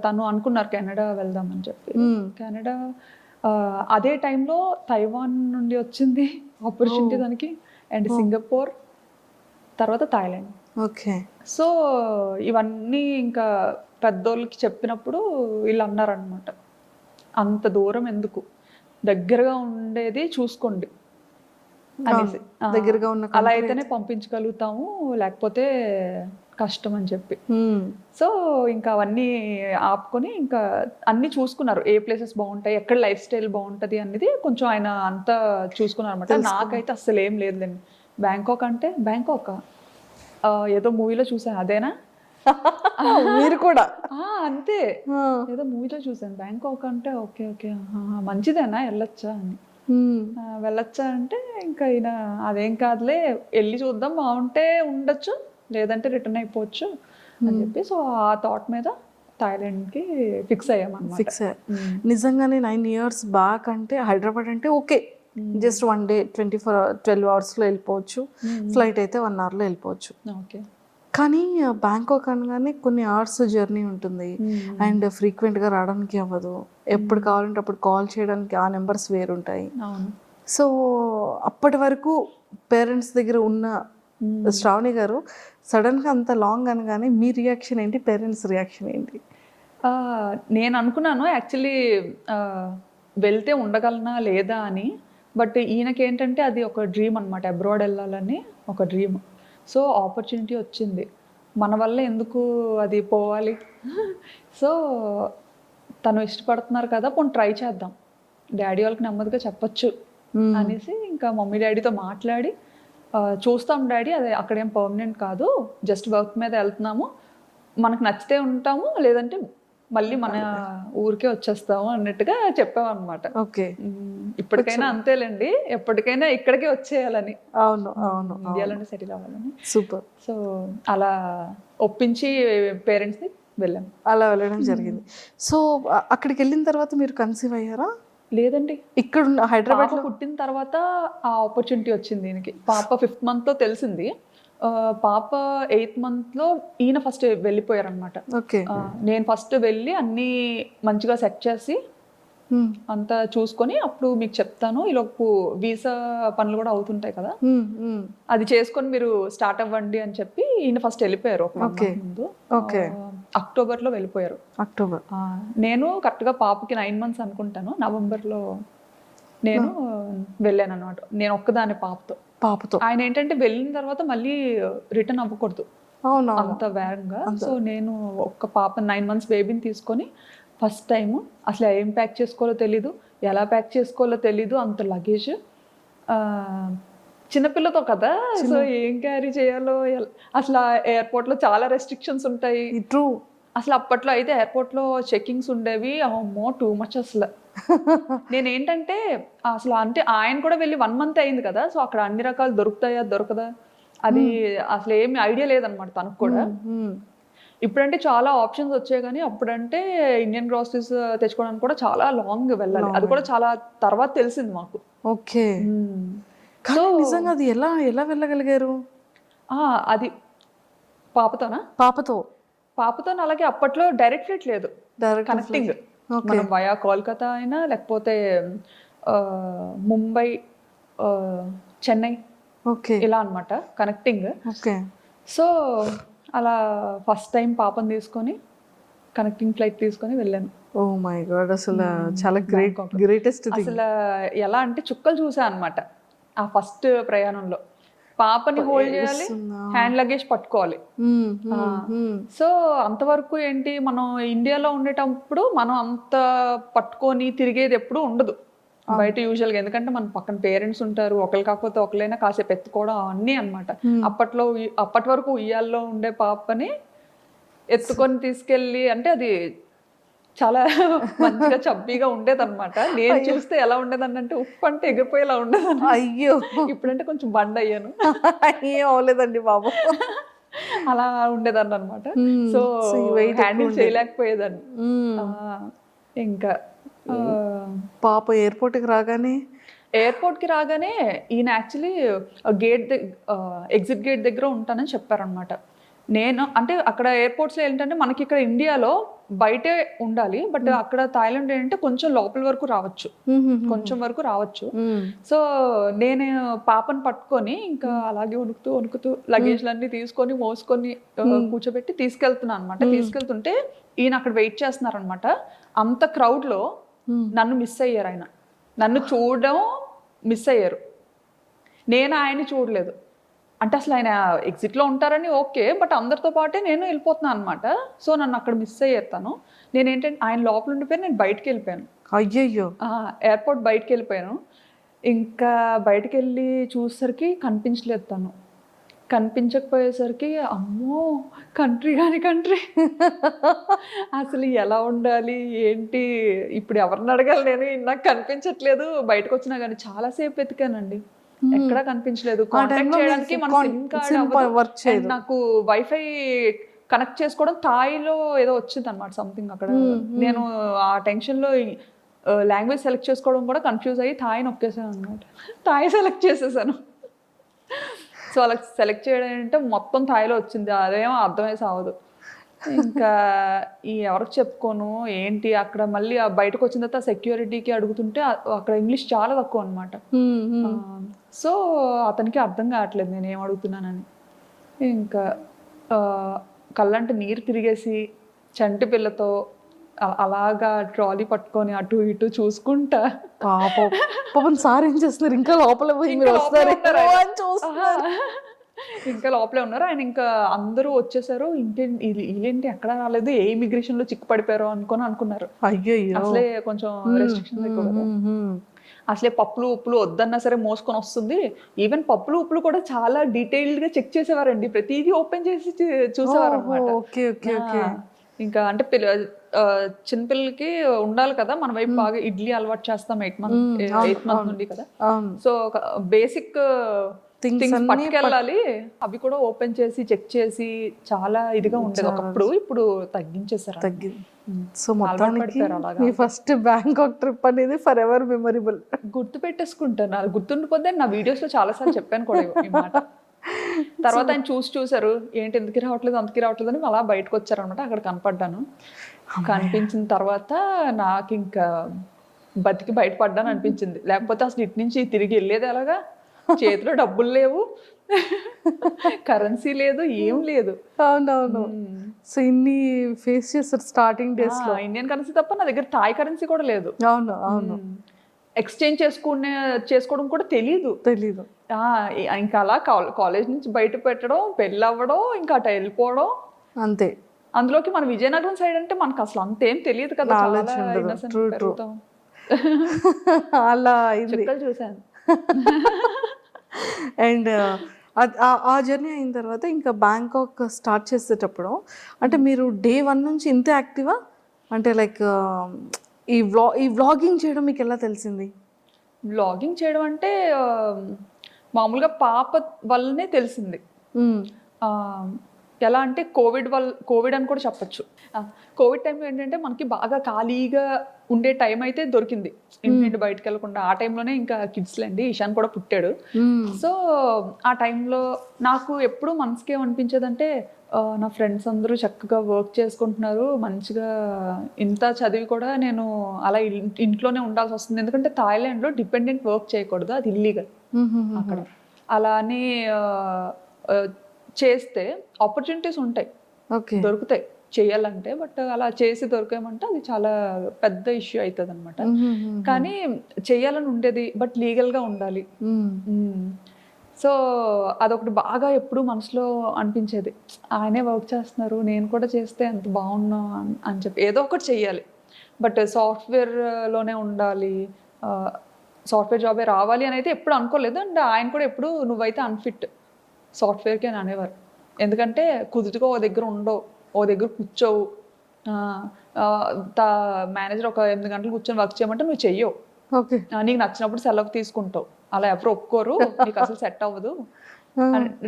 తను అనుకున్నారు కెనడా వెళ్దామని చెప్పి. కెనడా అదే టైంలో తైవాన్ నుండి వచ్చింది ఆపర్చునిటీ దానికి, అండ్ సింగపూర్, తర్వాత థాయిలాండ్. ఓకే. సో ఇవన్నీ ఇంకా పెద్దోళ్ళకి చెప్పినప్పుడు వీళ్ళు అన్నారనమాట, అంత దూరం ఎందుకు, దగ్గరగా ఉండేది చూసుకోండి అనేసి. దగ్గరగా ఉన్న అలా అయితేనే పంపించగలుగుతాము, లేకపోతే కష్టం అని చెప్పి. సో ఇంకా అవన్నీ ఆపుకొని ఇంకా అన్ని చూసుకున్నారు, ఏ ప్లేసెస్ బాగుంటాయి, ఎక్కడ లైఫ్ స్టైల్ బాగుంటుంది అనేది కొంచెం ఆయన అంతా చూసుకున్నారు అనమాట. నాకైతే అసలు ఏం లేదులేండి. బ్యాంకాక్ అంటే బ్యాంకాక్ ఏదో మూవీలో చూసాను, అదేనా మీరు కూడా? అంతే, ఏదో మూవీలో చూసాను బ్యాంకాక్ అంటే ఓకే ఓకే మంచిదేనా వెళ్ళొచ్చా అని. వెళ్ళొచ్చా అంటే ఇంకా ఈయన అదేం కాదులే వెళ్ళి చూద్దాం, బాగుంటే ఉండొచ్చు లేదంటే రిటర్న్ అయిపోవచ్చు అని చెప్పి, సో ఆ థాట్ మీద థాయిలాండ్కి ఫిక్స్ అయ్యామన్నమాట. ఫిక్స్ అయ్యారు. నిజంగానే 9 years బ్యాక్ అంటే హైదరాబాద్ అంటే ఓకే, జస్ట్ 1 day 12 hours-లో వెళ్ళిపోవచ్చు, ఫ్లైట్ అయితే 1 hour-లో వెళ్ళిపోవచ్చు. ఓకే. కానీ బ్యాంకాక్ అనగానే కొన్ని అవర్స్ జర్నీ ఉంటుంది, అండ్ ఫ్రీక్వెంట్గా రావడానికి అవ్వదు, ఎప్పుడు కావాలంటే అప్పుడు కాల్ చేయడానికి ఆ నెంబర్స్ వేరుంటాయి. సో అప్పటి వరకు పేరెంట్స్ దగ్గర ఉన్న శ్రావణి గారు సడన్గా అంత లాంగ్ అనగానే మీ రియాక్షన్ ఏంటి, పేరెంట్స్ రియాక్షన్ ఏంటి? నేను అనుకున్నాను యాక్చువల్లీ వెళ్తే ఉండగలనా లేదా అని, బట్ ఈయనకి ఏంటంటే అది ఒక డ్రీమ్ అనమాట, అబ్రాడ్ వెళ్ళాలని ఒక డ్రీమ్. సో ఆపర్చునిటీ వచ్చింది, మన వల్ల ఎందుకు అది పోవాలి, సో తను ఇష్టపడుతున్నారు కదా పోనీ ట్రై చేద్దాం, డాడీ వాళ్ళకి నెమ్మదిగా చెప్పచ్చు అనేసి ఇంకా మమ్మీ డాడీతో మాట్లాడి చూస్తాం డాడీ, అదే అక్కడేం పర్మనెంట్ కాదు, జస్ట్ వర్క్ మీద వెళ్తున్నాము, మనకు నచ్చితే ఉంటాము లేదంటే మళ్ళీ మన ఊరికే వచ్చేస్తాము అన్నట్టుగా చెప్పామన్నమాట. ఓకే. ఇప్పటికైనా అంతేలేండి, ఎప్పటికైనా ఇక్కడికే వచ్చేయాలని. అవును అవును, ఇండియాలోనే సెటిల్ అవ్వాలని. సూపర్. సో అలా ఒప్పించి పేరెంట్స్ని వెళ్ళాం. అలా వెళ్ళడం జరిగింది. సో అక్కడికి వెళ్ళిన తర్వాత మీరు కన్సీవ్ అయ్యారా? లేదండి, ఇక్కడ హైదరాబాద్ పుట్టిన తర్వాత ఆ ఆపర్చునిటీ వచ్చింది ఈయనకి. పాప 5th month-లో తెలిసింది, పాప 8th month-లో ఈయన ఫస్ట్ వెళ్ళిపోయారనమాట. ఓకే. నేను ఫస్ట్ వెళ్ళి అన్నీ మంచిగా సెట్ చేసి అంతా చూసుకొని అప్పుడు మీకు చెప్తాను, ఈలోపు వీసా పనులు కూడా అవుతుంటాయి కదా, అది చేసుకొని మీరు స్టార్ట్ అవ్వండి అని చెప్పి ఈయన ఫస్ట్ వెళ్ళిపోయారు ఒక ముందు. అక్టోబర్లో వెళ్ళిపోయారు. అక్టోబర్. నేను కరెక్ట్గా పాపకి 9 months అనుకుంటాను, నవంబర్లో నేను వెళ్ళాను అనమాట. నేను ఒక్కదాని పాపతో. ఆయన ఏంటంటే వెళ్ళిన తర్వాత మళ్ళీ రిటర్న్ అవ్వకూడదు అంత వేగంగా. సో నేను ఒక్క పాప 9 months బేబీని తీసుకొని ఫస్ట్ టైము అసలు ఏం ప్యాక్ చేసుకోవాలో తెలీదు, ఎలా ప్యాక్ చేసుకోవాలో తెలీదు, అంత లగేజ్, చిన్నపిల్లతో కదా, సో ఏం క్యారీ చేయాలో అసలు ఎయిర్పోర్ట్లో చాలా రెస్ట్రిక్షన్స్ ఉంటాయి. ట్రూ. అసలు అప్పట్లో అయితే ఎయిర్పోర్ట్లో చెకింగ్స్ ఉండేవి, అమ్మో టూ మచ్ అసలు. నేనేంటంటే అసలు అంటే ఆయన కూడా వెళ్ళి 1 month అయింది కదా, సో అక్కడ అన్ని రకాలు దొరకదా అది అసలు ఏమి ఐడియా లేదనమాట తనకు కూడా. ఇప్పుడంటే చాలా ఆప్షన్స్ వచ్చాయి, కానీ అప్పుడంటే ఇండియన్ గ్రాసరీస్ తెచ్చుకోవడానికి కూడా చాలా లాంగ్ వెళ్ళాలి, అది కూడా చాలా తర్వాత తెలిసింది మాకు. ఓకే. నిజంగా అది ఎలా వెళ్ళగలిగారు? అది పాపతో అలాగే అప్పట్లో డైరెక్ట్ ఫ్లైట్ లేదు, కనెక్టింగ్ మనం వయా కోల్కతా అయినా లేకపోతే ముంబై, చెన్నై, ఇలా అనమాట కనెక్టింగ్. ఓకే. సో అలా ఫస్ట్ టైం పాపని తీసుకొని కనెక్టింగ్ ఫ్లైట్ తీసుకొని వెళ్ళాను. ఓ మై గాడ్, అసలు చాలా గ్రేటెస్ట్ థింగ్. అసలు ఎలా అంటే చుక్కలు చూసా అనమాట ఆ ఫస్ట్ ప్రయాణంలో. పాపని హోల్డ్ చేయాలి, హ్యాండ్ లగేజ్ పట్టుకోవాలి. సో అంతవరకు ఏంటి, మనం ఇండియాలో ఉండేటప్పుడు మనం అంత పట్టుకొని తిరిగేది ఎప్పుడు ఉండదు బయట యూజువల్గా. ఎందుకంటే మన పక్కన పేరెంట్స్ ఉంటారు, ఒకరు కాకపోతే ఒకరైనా కాసేపు ఎత్తుకోవడం అన్నీ అనమాట. అప్పటి వరకు ఉయ్యాల్లో ఉండే పాపని ఎత్తుకొని తీసుకెళ్ళి, అంటే అది చాలా మంచిగా చబ్బీగా ఉండేదన్నమాట. నేను చూస్తే ఎలా ఉండేదని అంటే ఉప్పు అంటే ఎగిరిపోయేలా ఉండేదాన్ని. అయ్యో, ఇప్పుడంటే కొంచెం బండ్ అయ్యాను. ఏం అవ్వలేదండి బాబు. అలా ఉండేదాన్ని అనమాట. సో హ్యాండిల్ చేయలేకపోయేదాన్ని. ఇంకా పాప ఎయిర్పోర్ట్కి రాగానే ఈయన యాక్చువల్లీ ఎగ్జిట్ గేట్ దగ్గర ఉంటానని చెప్పారనమాట. నేను అంటే అక్కడ ఎయిర్పోర్ట్స్లో ఏంటంటే మనకి ఇక్కడ ఇండియాలో బయటే ఉండాలి, బట్ అక్కడ థాయిలాండ్ ఏంటంటే కొంచెం లోపల వరకు రావచ్చు. సో నేను పాపను పట్టుకొని ఇంకా అలాగే వణుకుతూ లగేజ్లన్నీ తీసుకొని మోసుకొని కూర్చోబెట్టి తీసుకెళ్తున్నాను అనమాట. తీసుకెళ్తుంటే ఈయన అక్కడ వెయిట్ చేస్తున్నారనమాట. అంత క్రౌడ్లో నన్ను మిస్ అయ్యారు. ఆయన నన్ను చూడడం మిస్ అయ్యారు, నేను ఆయన్ని చూడలేదు. అంటే అసలు ఆయన ఎగ్జిట్లో ఉంటారని ఓకే, బట్ అందరితో పాటే నేను వెళ్ళిపోతున్నాను అనమాట. సో నన్ను అక్కడ మిస్ అయ్యేస్తాను. నేను ఏంటంటే ఆయన లోపల ఉండిపోయి నేను బయటకు వెళ్ళిపోయాను. అయ్యయ్యో, ఎయిర్పోర్ట్ బయటకు వెళ్ళిపోయాను. ఇంకా బయటకు వెళ్ళి చూసేసరికి కనిపించలేదు తను. కనిపించకపోయేసరికి అమ్మో కంట్రీ అసలు ఎలా ఉండాలి ఏంటి, ఇప్పుడు ఎవరిని అడగాలి నేను, నాకు కనిపించట్లేదు. బయటకు వచ్చినా కానీ చాలాసేపు వెతికానండి, ఎక్కడా కనిపించలేదు. కాంటాక్ట్ చేయడానికి మన సిమ్ కార్డ్, నాకు వైఫై కనెక్ట్ చేసుకోవడం థాయిలో ఏదో వచ్చింది అనమాట సంథింగ్ అక్కడ. నేను ఆ టెన్షన్లో లాంగ్వేజ్ సెలెక్ట్ చేసుకోవడం కూడా కన్ఫ్యూజ్ అయ్యి థాయి నొక్కేసాను అనమాట. థాయి సెలెక్ట్ చేసేసాను. సో అలా సెలెక్ట్ చేయడం అంటే మొత్తం థాయిలో వచ్చింది, అదేమో అర్థమై సావదు. ఇంకా ఎవరికి చెప్పుకోను ఏంటి. అక్కడ మళ్ళీ బయటకు వచ్చిన తర్వాత సెక్యూరిటీకి అడుగుతుంటే అక్కడ ఇంగ్లీష్ చాలా తక్కువ అనమాట. సో అతనికి అర్థం కావట్లేదు నేను ఏం అడుగుతున్నానని. ఇంకా కళ్ళంటే నీరు తిరిగేసి చంటి పిల్లతో అలాగా ట్రాలీ పట్టుకొని అటు ఇటు చూసుకుంటా. పాపం సార్ ఏం చేస్తున్నారు, ఇంకా లోపల పోయి మీరు వస్తారు ఇంకా లోపలే ఉన్నారు ఆయన. ఇంకా అందరూ వచ్చేసారు, ఇదేంటి ఎక్కడ రాలేదు, ఏ ఇమిగ్రేషన్ లో చిక్కు పడిపోయారో అనుకున్నారు. అయ్యో, అసలే కొంచెం రెస్ట్రిక్షన్స్ ఎక్కువ కదా. అసలే పప్పులు ఉప్పులు వద్దన్నా సరే మోసుకొని వస్తుంది. ఈవెన్ పప్పులు ఉప్పులు కూడా చాలా డీటెయిల్డ్ గా చెక్ చేసేవారండి, ప్రతిదీ ఓపెన్ చేసి చూసేవారు అనమాట. ఇంకా అంటే చిన్నపిల్లలకి ఉండాలి కదా మన వైపు, బాగా ఇడ్లీ అలవాటు చేస్తాం 8 months నుండి కదా. సో బేసిక్ థింగ్స్ పట్టుకెళ్ళాలి, అవి కూడా ఓపెన్ చేసి చెక్ చేసి చాలా ఇదిగా ఉండేది ఒకప్పుడు. ఇప్పుడు తగ్గించేసారు. సో మొత్తానికి మీ ఫస్ట్ బ్యాంకాక్ ట్రిప్ అనేది ఫర్ ఎవర్ మెమరబుల్. గుర్తు పెట్టేసుకుంటాను, అది గుర్తుండిపోతే నా వీడియోస్ లో చాలా సార్లు చెప్పాను కూడా ఈ మాట. తర్వాత ఆయన చూసారు, ఏంటి ఎందుకు రావట్లేదు అని అలా బయటకు వచ్చారనమాట. అక్కడ కనపడ్డాను. కనిపించిన తర్వాత నాకు ఇంకా బతికి బయటపడ్డాను అనిపించింది. లేకపోతే అసలు ఇటు నుంచి తిరిగి వెళ్ళేది ఎలాగా, చేతిలో డబ్బులు లేవు, కరెన్సీ లేదు, ఏం లేదు. అవునవును. సో ఇన్ని ఫేస్ చేస్తారు స్టార్టింగ్ డేస్ లో. ఇండియన్ కరెన్సీ తప్ప నా దగ్గర థాయ్ కరెన్సీ కూడా లేదు. అవును. ఎక్స్చేంజ్ చేసుకోవడం కూడా తెలీదు. ఇంకా అలా కాలేజ్ నుంచి బయట పెట్టడం, పెళ్ళి అవ్వడం, ఇంకా అటు వెళ్ళిపోవడం అంతే. అందులోకి మన విజయనగరం సైడ్ అంటే మనకు అసలు అంతేం తెలియదు కదా, అలా చూసాను. అండ్ ఆ జర్నీ అయిన తర్వాత ఇంకా బ్యాంకాక్ స్టార్ట్ చేసేటప్పుడు అంటే మీరు డే 1 నుంచి ఇంతే యాక్టివా? అంటే లైక్ ఈ వ్లాగింగ్ చేయడం మీకు ఎలా తెలిసింది? వ్లాగింగ్ చేయడం అంటే మామూలుగా పాప వల్లనే తెలిసింది. ఎలా అంటే కోవిడ్ అని కూడా చెప్పచ్చు. కోవిడ్ టైంలో ఏంటంటే మనకి బాగా ఖాళీగా ఉండే టైం అయితే దొరికింది, ఇంటి బయటకు వెళ్ళకుండా. ఆ టైంలోనే ఇంకా కిడ్స్లండి ఇషాన్ కూడా పుట్టాడు. సో ఆ టైంలో నాకు ఎప్పుడు మనసుకి ఏమనిపించేదంటే, నా ఫ్రెండ్స్ అందరూ చక్కగా వర్క్ చేసుకుంటున్నారు మంచిగా, ఇంత చదివి కూడా నేను అలా ఇంట్లోనే ఉండాల్సి వస్తుంది. ఎందుకంటే థాయిలాండ్లో డిపెండెంట్ వర్క్ చేయకూడదు, అది ఇల్లీగల్ అక్కడ. అలా అని చేస్తే ఆపర్చునిటీస్ ఉంటాయి, ఓకే. దొరుకుతాయి చేయాలంటే. బట్ అలా చేసి దొరికామంటే అది చాలా పెద్ద ఇష్యూ అవుతుంది అనమాట. కానీ చేయాలని ఉండేది, బట్ లీగల్గా ఉండాలి. సో అదొకటి బాగా ఎప్పుడు మనసులో అనిపించేది, ఆయనే వర్క్ చేస్తున్నారు, నేను కూడా చేస్తే ఎంత బాగున్నా అని చెప్పి ఏదో ఒకటి చెయ్యాలి. బట్ సాఫ్ట్వేర్లోనే ఉండాలి, సాఫ్ట్వేర్ జాబే రావాలి అని అయితే ఎప్పుడు అనుకోలేదు. అండ్ ఆయన కూడా ఎప్పుడు నువ్వైతే అన్ఫిట్ సాఫ్ట్వేర్కి అని అనేవారు. ఎందుకంటే కుదురుగా ఓ దగ్గర ఉండవు, ఓ దగ్గర కూర్చోవు, మేనేజర్ ఒక 8 గంటలు కూర్చొని వర్క్ చేయమంటే నువ్వు చెయ్యవు, ఓకే. నీకు నచ్చినప్పుడు సెలవు తీసుకుంటావు, అలా ఎవరు ఒప్పుకోరు, నీకు అసలు సెట్ అవ్వదు.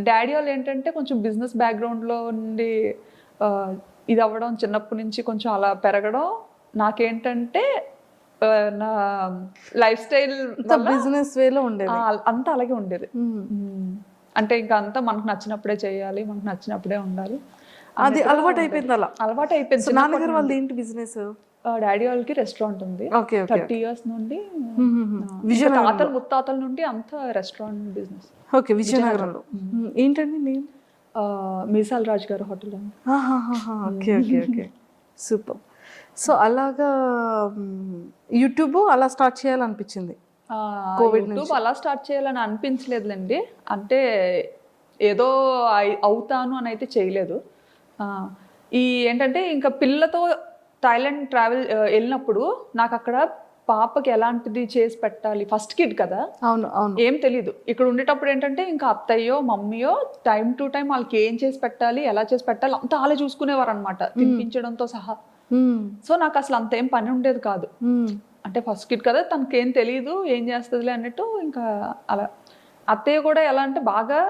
డాడీ వాళ్ళు ఏంటంటే కొంచెం బిజినెస్ బ్యాక్గ్రౌండ్లో నుండి ఇది అవ్వడం, చిన్నప్పటి నుంచి కొంచెం అలా పెరగడం, నాకేంటంటే నా లైఫ్ స్టైల్ బిజినెస్ వేలో ఉండేది, అంతా అలాగే ఉండేది. అంటే ఇంకా అంతా మనకు నచ్చినప్పుడే చేయాలి, మనకు నచ్చినప్పుడే ఉండాలి, అది అలవాటు అయిపోయింది. అలా అలవాటు అయిపోయింది. నాన్నగారు వాళ్ళది ఏంటి బిజినెస్? డాడీ వాళ్ళకి రెస్టారెంట్ ఉంది, 30 years నుండి, తాతల ముత్తాతల నుండి అంతా రెస్టారెంట్ బిజినెస్. ఓకే, విజయనగరంలో. ఏంటండి నేమ్? మీసాల్ రాజ్ గారు hotel. Okay okay okay, super. So అలాగా యూట్యూబ్ అలా స్టార్ట్ చేయాలనిపించింది? యూట్యూబ్ అలా స్టార్ట్ చేయాలని అనిపించలేదులేండి, అంటే ఏదో అవుతాను అని అయితే చేయలేదు. ఈ ఏంటంటే ఇంకా పిల్లతో థాయిలాండ్ ట్రావెల్ వెళ్ళినప్పుడు నాకు అక్కడ పాపకి ఎలాంటిది చేసి పెట్టాలి, ఫస్ట్ కిడ్ కదా, అవును అవును, ఏం తెలీదు. ఇక్కడ ఉండేటప్పుడు ఏంటంటే ఇంకా అత్తయ్యో మమ్మీయో టైం టు టైం వాళ్ళకి ఏం చేసి పెట్టాలి, ఎలా చేసి పెట్టాలి అంతా వాళ్ళే చూసుకునేవారు అనమాట, తినిపించడంతో సహా. సో నాకు అసలు అంత ఏం పని ఉండేది కాదు, అంటే ఫస్ట్ కిడ్ కదా, తనకేం తెలియదు, ఏం చేస్తుందిలే అన్నట్టు. ఇంకా అలా అత్తయ్య కూడా ఎలా అంటే బాగా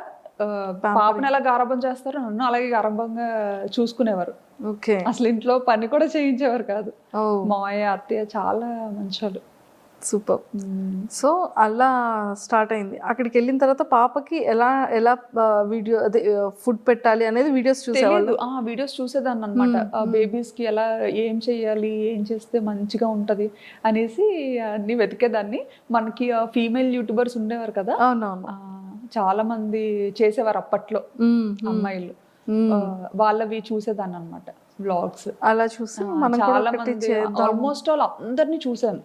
పాపను ఎలా గారాబం చేస్తారో నన్ను అలాగే గారాబంగా చూసుకునేవారు. ఓకే, అసలు ఇంట్లో పని కూడా చేయించేవారు కాదు. మావయ్య అత్తయ్య చాలా మంచోళ్ళు. సూపర్. సో అలా స్టార్ట్ అయింది. అక్కడికి వెళ్ళిన తర్వాత పాపకి ఎలా ఎలా వీడియో అదే ఫుడ్ పెట్టాలి అనేది వీడియోస్ చూసేవాళ్ళు? వీడియోస్ చూసేదాన్ని అనమాట. బేబీస్కి ఎలా ఏం చెయ్యాలి, ఏం చేస్తే మంచిగా ఉంటుంది అనేసి అన్ని వెతికేదాన్ని. మనకి ఫీమేల్ యూట్యూబర్స్ ఉండేవారు కదా, అవునవును, చాలా మంది చేసేవారు అప్పట్లో అమ్మాయిలు, వాళ్ళవి చూసేదాన్ని అనమాట వ్లాగ్స్. అలా చూసి చాలా మంది ఆల్మోస్ట్ ఆల్ అందరినీ చూసాను,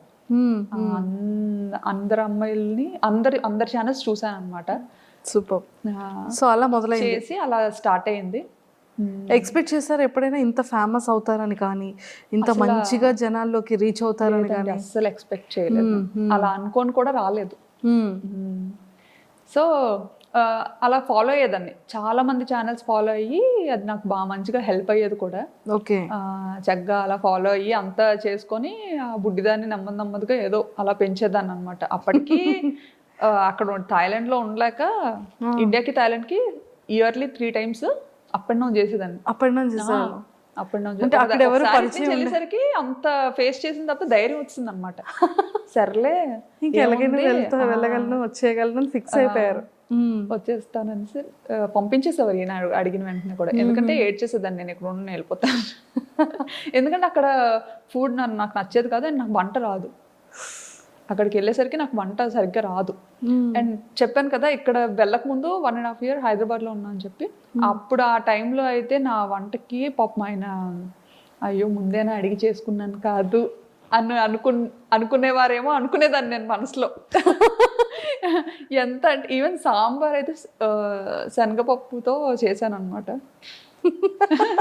అందరు అమ్మాయిల్ని అందరి ఛానల్స్ చూసాను అనమాట. సూపర్. సో అలా మొదలైంది, చేసి అలా స్టార్ట్ అయింది. ఎక్స్పెక్ట్ చేశారు ఎప్పుడైనా ఇంత ఫేమస్ అవుతారని కానీ, ఇంత మంచిగా జనాల్లోకి రీచ్ అవుతారని కానీ? అస్సలు ఎక్స్పెక్ట్ చేయలేదు, అలా అనుకోని కూడా రాలేదు. సో అలా ఫాలో అయ్యేదాన్ని, చాలా మంది ఛానల్స్ ఫాలో అయ్యి అది నాకు బాగా మంచిగా హెల్ప్ అయ్యేది కూడా. ఓకే, చక్కగా అలా ఫాలో అయ్యి అంతా చేసుకొని ఆ బుడ్డిదాన్ని నెమ్మదిగా ఏదో అలా పెంచేదాన్ని అనమాట. అప్పటికి అక్కడ థాయిలాండ్లో ఉండలేక ఇండియాకి థాయిలాండ్కి yearly 3 times up and down చేసేదాన్ని. అప్ అండ్ డౌన్ చేసేదాన్ని. వెళ్ళేసరికి అంత ఫేస్ చేసిన తప్ప ధైర్యం వచ్చింది అనమాట. సర్లే ఎలాగైనా వెళ్ళగలను వచ్చేయగలను ఫిక్స్ అయిపోయారు. వచ్చేస్తానని పంపించేసేవారు ఈయన అడిగిన వెంటనే కూడా. ఎందుకంటే ఏడ్చేసేదాన్ని, నేను ఇక్కడ ఉండి వెళ్ళిపోతాను. ఎందుకంటే అక్కడ ఫుడ్ నాకు నచ్చేది కాదు, అండ్ నాకు వంట రాదు. అక్కడికి వెళ్ళేసరికి నాకు వంట సరిగ్గా రాదు. అండ్ చెప్పాను కదా ఇక్కడ వెళ్ళక ముందు 1.5 years హైదరాబాద్లో ఉన్నా అని చెప్పి. అప్పుడు ఆ టైంలో అయితే నా వంటకి పాపం ఆయన అయ్యో ముందేనా అడిగి చేసుకున్నాను కాదు అనుకునేవారేమో అనుకునేదాన్ని నేను మనసులో. ఎంత అంటే ఈవెన్ సాంబార్ అయితే శనగపప్పుతో చేశాను అనమాట.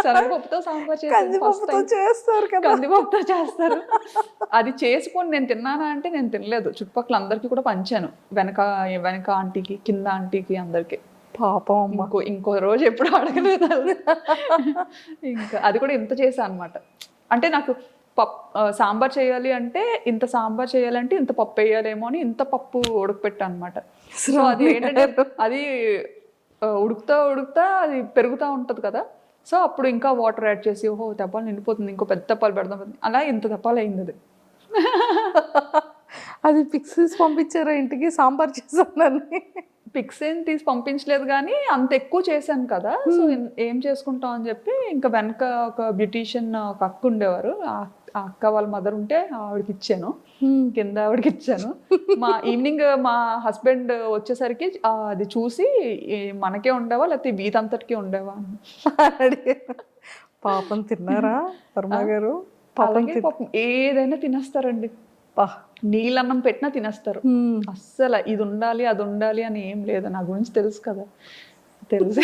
శనగపప్పుతో సాంబార్ చేస్తారు, కందిపప్పుతో చేస్తారు. అది చేసుకొని నేను తిన్నానా అంటే నేను తినలేదు, చుట్టుపక్కల అందరికీ కూడా పంచాను, వెనక ఆంటీకి, కింద ఆంటీకి, అందరికి. పాపం ఇంకో రోజు ఎప్పుడు అడగలేదు. ఇంకా అది కూడా ఇంత చేశాను అనమాట. అంటే నాకు సాంబార్ చేయాలి అంటే ఇంత సాంబార్ చేయాలంటే ఇంత పప్పు వేయాలేమో అని ఇంత పప్పు ఉడకపెట్టాను అనమాట. సో అది ఏంటంటే అది ఉడుకుతా అది పెరుగుతూ ఉంటుంది కదా, సో అప్పుడు ఇంకా వాటర్ యాడ్ చేసి ఓహో తెప్పాలు నిండిపోతుంది, ఇంకో పెద్ద తెప్పాలు పెడదాం, అలా ఇంత తెప్పాలు అయింది అది. అది పిక్స్ పంపించారా ఇంటికి సాంబార్ చేశానని? పిక్స్ ఏం తీసి పంపించలేదు కానీ అంత ఎక్కువ చేశాను కదా, సో ఏం చేసుకుంటాం అని చెప్పి ఇంకా వెనక ఒక బ్యూటీషియన్ ఒక అక్క ఉండేవారు, ఆ అక్క అక్క వాళ్ళ మదర్ ఉంటే ఆవిడకి ఇచ్చాను, కింద ఆవిడకి ఇచ్చాను. మా ఈవినింగ్ మా హస్బెండ్ వచ్చేసరికి అది చూసి మనకే ఉండేవా లేకపోతే వీధంతటికి ఉండేవా అని అడిగారు. పాపం తిన్నారా వర్మ గారు? అలాగే పాపం ఏదైనా తినేస్తారండి. నీళ్ళన్నం పెట్టినా తినేస్తారు. అస్సలు ఇది ఉండాలి అది ఉండాలి అని ఏం లేదు. నా గురించి తెలుసు కదా, తెలుసు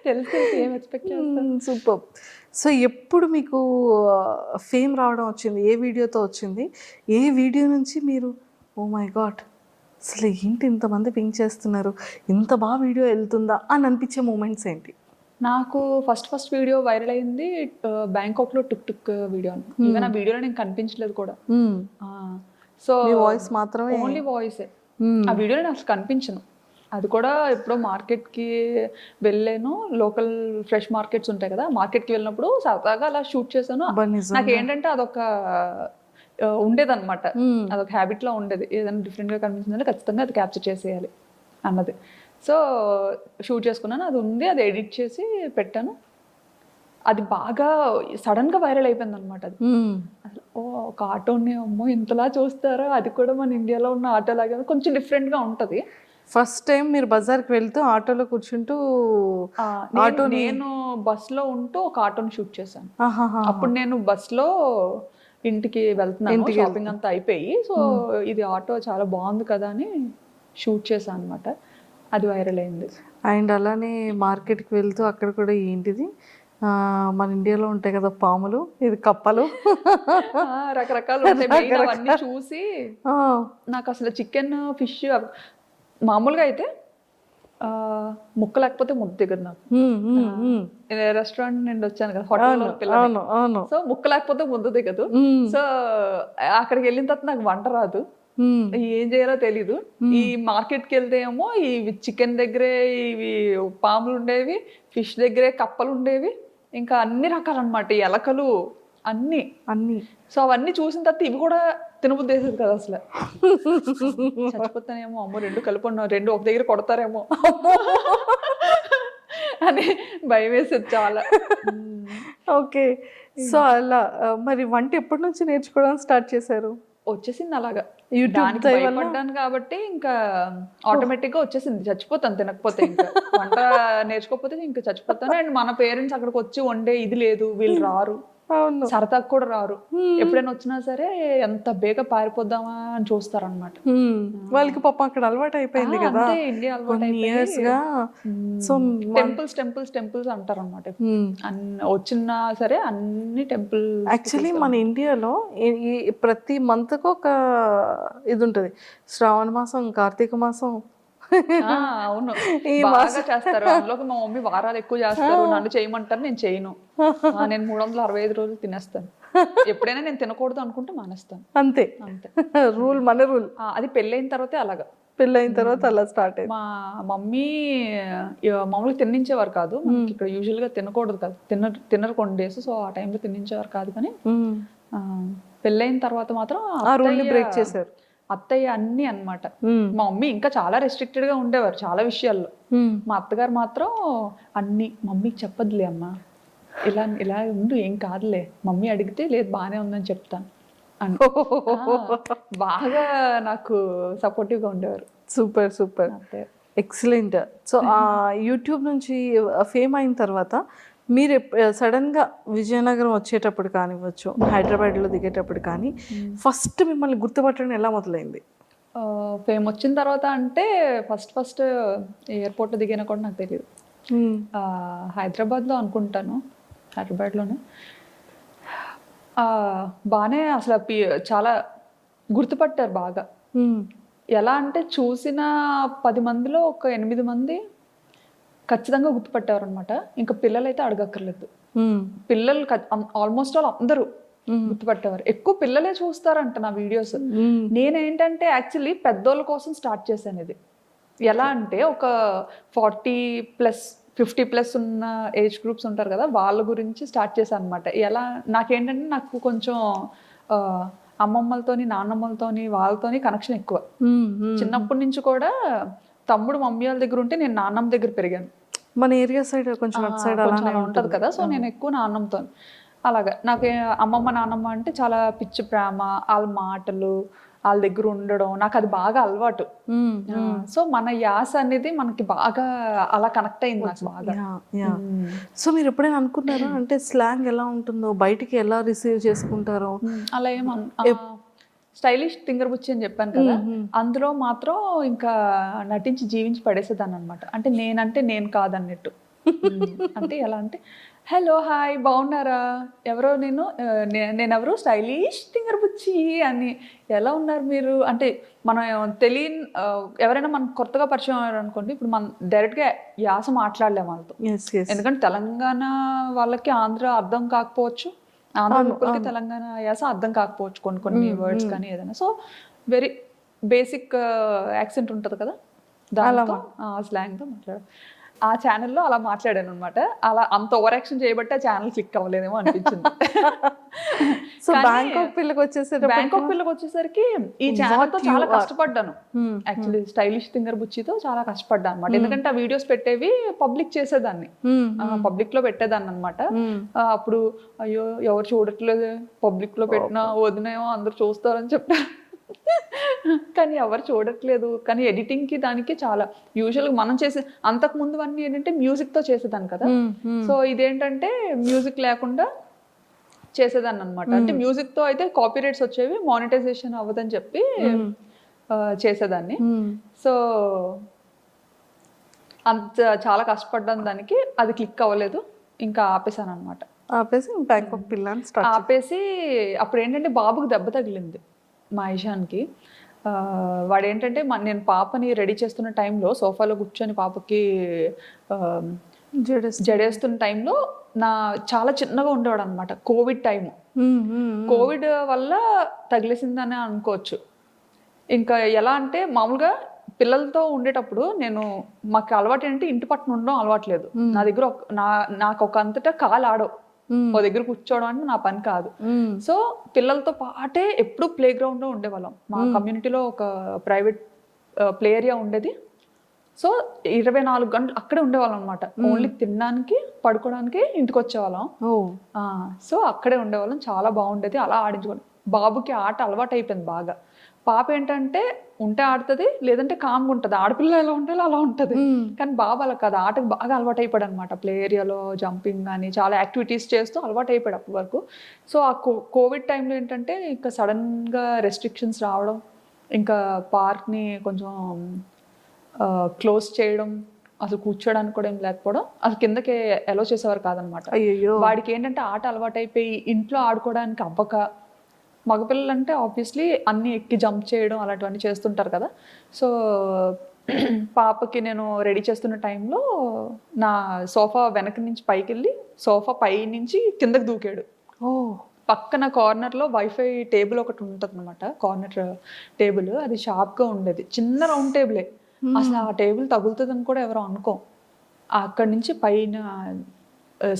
తెలిసి ఏం ఎక్స్పెక్ట్ చేస్తాను. సూపర్. సో ఎప్పుడు మీకు ఫేమ్ రావడం వచ్చింది? ఏ వీడియోతో వచ్చింది? ఏ వీడియో నుంచి మీరు ఓ మై గాడ్ అసలు ఏంటి ఇంతమంది పింక్ చేస్తున్నారు, ఇంత బాగా వీడియో వెళ్తుందా అని అనిపించే మూమెంట్స్ ఏంటి? నాకు ఫస్ట్ వీడియో వైరల్ అయింది బ్యాంకాక్లో టుక్ వీడియో. ఈవెన్ ఆ వీడియోలో నేను కనిపించలేదు కూడా. సో వాయిస్ మాత్రమే, ఓన్లీ వాయిసే. ఆ వీడియోలో నేను అసలు కనిపించను. అది కూడా ఎప్పుడో మార్కెట్కి వెళ్ళాను. లోకల్ ఫ్రెష్ మార్కెట్స్ ఉంటాయి కదా, మార్కెట్కి వెళ్ళినప్పుడు సరదాగా అలా షూట్ చేశాను. నాకు ఏంటంటే అదొక ఉండేదన్నమాట, అదొక హ్యాబిట్లో ఉండేది. ఏదైనా డిఫరెంట్గా కనిపించిందంటే ఖచ్చితంగా అది క్యాప్చర్ చేసేయాలి అన్నది. సో షూట్ చేసుకున్నాను, అది ఉంది, అది ఎడిట్ చేసి పెట్టాను. అది బాగా సడన్గా వైరల్ అయిపోయింది అనమాట. అది అసలు ఒక ఆటోని అమ్మో ఇంతలా చూస్తారా, అది కూడా మన ఇండియాలో ఉన్న ఆటో లాగా కొంచెం డిఫరెంట్గా ఉంటుంది. ఫస్ట్ టైం మీరు బజార్కి వెళ్తూ ఆటోలో కూర్చుంటూ నేను బస్లో ఉంటూ ఒక ఆటోని షూట్ చేశాను. అప్పుడు నేను బస్లో ఇంటికి వెళ్తున్నాను, షాపింగ్ అంతా అయిపోయి. సో ఇది ఆటో చాలా బాగుంది కదా అని షూట్ చేశాను అనమాట. అది వైరల్ అయింది. అండ్ అలానే మార్కెట్కి వెళ్తూ అక్కడ కూడా ఏంటిది మన ఇండియాలో ఉంటాయి కదా పాములు, ఇది కప్పలు, రకరకాలు అవన్నీ చూసి నాకు అసలు చికెన్ ఫిష్ మామూలుగా అయితే ముక్క లేకపోతే ముద్ద దిగదు నాకు. రెస్టారెంట్ నుండి వచ్చాను కదా, హోటల్లో పిల్లలు, సో ముక్క లేకపోతే ముద్ద దిగదు. సో అక్కడికి వెళ్ళిన తర్వాత నాకు వంట రాదు, ఏం చేయాలో తెలీదు. ఈ మార్కెట్కి వెళ్తే ఏమో ఈ చికెన్ దగ్గరే ఇవి పాములు ఉండేవి, ఫిష్ దగ్గరే కప్పలు ఉండేవి, ఇంకా అన్ని రకాలు అనమాట, ఎలకలు అన్ని. సో అవన్నీ చూసిన తర్వాత ఇవి కూడా తినబుద్ధి వేసేది కదా అసలు. చచ్చిపోతానేమో, అమ్మో రెండు కలిపి ఉన్నాం, రెండు ఒక దగ్గర కొడతారేమో అని భయం వేసేది చాలా. ఓకే. సో అలా మరి వంట ఎప్పటి నుంచి నేర్చుకోవడం స్టార్ట్ చేశారు? వచ్చేసింది అలాగా, దానికి భయపడ్డాను కాబట్టి ఇంకా ఆటోమేటిక్గా వచ్చేసింది. చచ్చిపోతాను తినకపోతే, ఇంకా వంట నేర్చుకోకపోతే ఇంకా చచ్చిపోతాను. అండ్ మన పేరెంట్స్ అక్కడికి వచ్చి వండే ఇది లేదు, వీళ్ళు రారు, సరదాకు కూడా రారు. ఎప్పుడైనా వచ్చినా సరే ఎంత బేగా పారిపోద్దామా అని చూస్తారనమాట. వాళ్ళకి పాపం అక్కడ అలవాటు అయిపోయింది కదా, ఇండియా ఇయర్స్ గా. సో టెంపుల్స్ అంటారు అనమాట. వచ్చినా సరే అన్ని టెంపుల్. యాక్చువల్లీ మన ఇండియాలో ప్రతి మంత్ కు ఒక ఇది ఉంటుంది, శ్రావణ మాసం, కార్తీక మాసం. అవును, బాగా చేస్తారు. అందులోకి మా మమ్మీ వారాలు ఎక్కువ చేస్తారు. నన్ను చేయమంటారు, నేను చేయను. నేను 365 రోజులు తినేస్తాను. ఎప్పుడైనా నేను తినకూడదు అనుకుంటే మానేస్తాను, అంతే. రూల్, మన రూల్. అది పెళ్ళైన తర్వాతే అలాగా, పెళ్ళైన తర్వాత అలా స్టార్ట్ అయింది. మా మమ్మీ మామూలుగా తిన్నించేవారు కాదు. ఇక్కడ యూజువల్ గా తినకూడదు కదా, తినరు కొన్ని డేస్. సో ఆ టైంలో తిన్నించేవారు కాదు. కానీ పెళ్ళైన తర్వాత మాత్రం బ్రేక్ చేశారు అత్తయ్య అన్ని అన్నమాట. మా మమ్మీ ఇంకా చాలా రెస్ట్రిక్టెడ్ గా ఉండేవారు చాలా విషయాల్లో. మా అత్తగారు మాత్రం అన్ని, మమ్మీకి చెప్పదులే అమ్మా, ఇలా ఇలా ఉండు, ఏం కాదులే, మమ్మీ అడిగితే లేదు బాగానే ఉందని చెప్తాను అని బాగా నాకు సపోర్టివ్ గా ఉండేవారు. Super excellent. సో ఆ యూట్యూబ్ నుంచి ఫేమ్ అయిన తర్వాత మీరు సడన్గా విజయనగరం వచ్చేటప్పుడు కానివ్వచ్చు, హైదరాబాద్లో దిగేటప్పుడు కానీ ఫస్ట్ మిమ్మల్ని గుర్తుపట్టడం ఎలా మొదలైంది? ఫేమ్ వచ్చిన తర్వాత అంటే ఫస్ట్ ఎయిర్పోర్ట్లో దిగినా కూడా నాకు తెలియదు. హైదరాబాద్లో అనుకుంటాను, హైదరాబాద్లోనే బాగానే అసలు చాలా గుర్తుపట్టారు బాగా. ఎలా అంటే చూసిన 10 మందిలో ఒక 8 మంది ఖచ్చితంగా గుర్తుపట్టారు అనమాట. ఇంకా పిల్లలు అయితే అడగక్కర్లేదు, పిల్లలు ఆల్మోస్ట్ ఆల్ అందరూ గుర్తుపట్టేవారు. ఎక్కువ పిల్లలే చూస్తారంట నా వీడియోస్. నేనేంటంటే యాక్చువల్లీ పెద్దోళ్ళ కోసం స్టార్ట్ చేశాను ఇది. ఎలా అంటే ఒక 40+ 50+ ఉన్న ఏజ్ గ్రూప్స్ ఉంటారు కదా, వాళ్ళ గురించి స్టార్ట్ చేశాను అనమాట. ఎలా నాకేంటంటే నాకు కొంచెం అమ్మమ్మలతోని, నాన్నమ్మలతోని, వాళ్ళతోని కనెక్షన్ ఎక్కువ. చిన్నప్పటి నుంచి కూడా తమ్ముడు మమ్మీ వాళ్ళ దగ్గర ఉంటే నేను నాన్నమ్మ దగ్గర పెరిగాను. మన ఏరియా సైడ్ కొంచెం అటు సైడ్ అలా ఉంటుంది కదా, సో నేను ఎక్కువ నాన్నమ్మతో. అలాగా నాకు అమ్మమ్మ నాన్నమ్మ అంటే చాలా పిచ్చి ప్రేమ, వాళ్ళ మాటలు, వాళ్ళ దగ్గర ఉండడం నాకు అది బాగా అలవాటు. సో మన యాస అనేది మనకి బాగా అలా కనెక్ట్ అయింది నాకు బాగా. సో మీరు ఎప్పుడైనా అనుకున్నారా అంటే స్లాంగ్ ఎలా ఉంటుందో, బయటికి ఎలా రిసీవ్ చేసుకుంటారో? అలా స్టైలిష్ తింగర్ బుచ్చి అని చెప్పాను కదా, అందులో మాత్రం ఇంకా నటించి జీవించి పడేసేదాన్ని అనమాట. అంటే నేనంటే నేను కాదన్నట్టు. అంటే ఎలా అంటే, హలో హాయ్ బాగున్నారా, ఎవరో నేనెవరు స్టైలిష్ తింగర్ బుచ్చి అని, ఎలా ఉన్నారు మీరు అంటే మనం తెలియని ఎవరైనా మనకు కొత్తగా పరిచయం అయ్యారు అనుకోండి, ఇప్పుడు మనం డైరెక్ట్గా యాస మాట్లాడలేము వాళ్ళతో. ఎందుకంటే తెలంగాణ వాళ్ళకి ఆంధ్ర అర్థం కాకపోవచ్చు, ఆంధ్ర లోపలికి తెలంగాణ యాస అర్థం కాకపోవచ్చు కొన్ని వర్డ్స్ కానీ ఏదైనా. సో వెరీ బేసిక్ యాక్సెంట్ ఉంటుంది కదా, దాంతో స్లాంగ్తో మాట్లాడారు. ఆ ఛానల్లో అలా మాట్లాడాను అనమాట. అలా అంత ఓవర్ యాక్షన్ చేయబట్టి ఆ ఛానల్ క్లిక్ అవ్వలేదేమో అనిపించింది. సో బ్యాంకాక్ పిల్లకి వచ్చేసరికి ఈ ఛానల్తో చాలా కష్టపడ్డాను. యాక్చువల్లీ స్టైలిష్ తింగర్ బుచ్చితో చాలా కష్టపడ్డాను అనమాట. ఎందుకంటే ఆ వీడియోస్ పెట్టేవి పబ్లిక్ చేసేదాన్ని, పబ్లిక్ లో పెట్టేదాన్ని అనమాట. అప్పుడు అయ్యో ఎవరు చూడట్లేదు, పబ్లిక్ లో పెట్టినా వదినేమో అందరు చూస్తారని చెప్పారు. కానీ ఎవరు చూడట్లేదు. కానీ ఎడిటింగ్ కి దానికి చాలా యూజువల్గా మనం చేసే అంతకు ముందు అన్ని ఏంటంటే మ్యూజిక్ తో చేసేదాన్ని కదా. సో ఇదేంటంటే మ్యూజిక్ లేకుండా చేసేదాన్ని అనమాట. అంటే మ్యూజిక్ తో అయితే కాపీ రైట్స్ వచ్చేవి, మానిటైజేషన్ అవ్వదని చెప్పి చేసేదాన్ని. సో అంత చాలా కష్టపడ్డాను దానికి, అది క్లిక్ అవ్వలేదు, ఇంకా ఆపేసాను అనమాట. ఆపేసి బ్యాంకాక్ పిల్ల ఆపేసి అప్పుడు ఏంటంటే బాబుకి దెబ్బ తగిలింది మా ఇషాన్కి. వాడు ఏంటంటే నేను పాపని రెడీ చేస్తున్న టైంలో సోఫాలో కూర్చొని పాపకి జడేస్తున్న టైంలో చాలా చిన్నగా ఉండేవాడు అనమాట. కోవిడ్ టైము, కోవిడ్ వల్ల తగిలేసిందని అనుకోవచ్చు. ఇంకా ఎలా అంటే మామూలుగా పిల్లలతో ఉండేటప్పుడు మాకు అలవాటు ఏంటంటే ఇంటి పట్టున ఉండడం అలవాట్లేదు. నా దగ్గర నాకు ఒక అంతటా కాలు ఆడవు, ఓ దగ్గర కూర్చోవడం అంటే నా పని కాదు. సో పిల్లలతో పాటే ఎప్పుడు ప్లే గ్రౌండ్ లో ఉండేవాళ్ళం. మా కమ్యూనిటీలో ఒక ప్రైవేట్ ప్లే ఏరియా ఉండేది. సో 24 గంటలు అక్కడే ఉండేవాళ్ళం అనమాట. ఓన్లీ తినడానికి పడుకోవడానికి ఇంటికి వచ్చేవాళ్ళం. సో అక్కడే ఉండేవాళ్ళం, చాలా బాగుండేది. అలా ఆడించుకోండి. బాబుకి ఆట అలవాటు అయిపోయింది బాగా. పాప ఏంటంటే ఉంటే ఆడుతుంది, లేదంటే కామ్గా ఉంటుంది. ఆడపిల్ల ఎలా ఉండాలో అలా ఉంటుంది. కానీ బాబు అలా కాదు, ఆటకు బాగా అలవాటు అయిపోయాడు అనమాట. ప్లే ఏరియాలో జంపింగ్ కానీ చాలా యాక్టివిటీస్ చేస్తూ అలవాటు అయిపోయాడు అప్పటి వరకు. సో ఆ కోవిడ్ టైంలో ఏంటంటే ఇంకా సడన్గా రెస్ట్రిక్షన్స్ రావడం, ఇంకా పార్క్ని కొంచెం క్లోజ్ చేయడం, అసలు కూర్చోడానికి కూడా ఏం లేకపోవడం, అసలు కిందకి అలో చేసేవారు కాదనమాట. వాడికి ఏంటంటే ఆట అలవాటు అయిపోయి ఇంట్లో ఆడుకోవడానికి అవ్వక, మగపిల్లలు అంటే ఆబ్వియస్లీ అన్నీ ఎక్కి జంప్ చేయడం అలాంటివన్నీ చేస్తుంటారు కదా. సో పాపకి నేను రెడీ చేస్తున్న టైంలో నా సోఫా వెనక నుంచి పైకి వెళ్ళి సోఫా పై నుంచి కిందకి దూకాడు. పక్కన కార్నర్లో వైఫై టేబుల్ ఒకటి ఉంటుంది అనమాట, కార్నర్ టేబుల్. అది షార్ప్గా ఉండేది, చిన్న రౌండ్ టేబులే. అసలు ఆ టేబుల్ తగులుతుందని కూడా ఎవరో అనుకోం. అక్కడి నుంచి పైన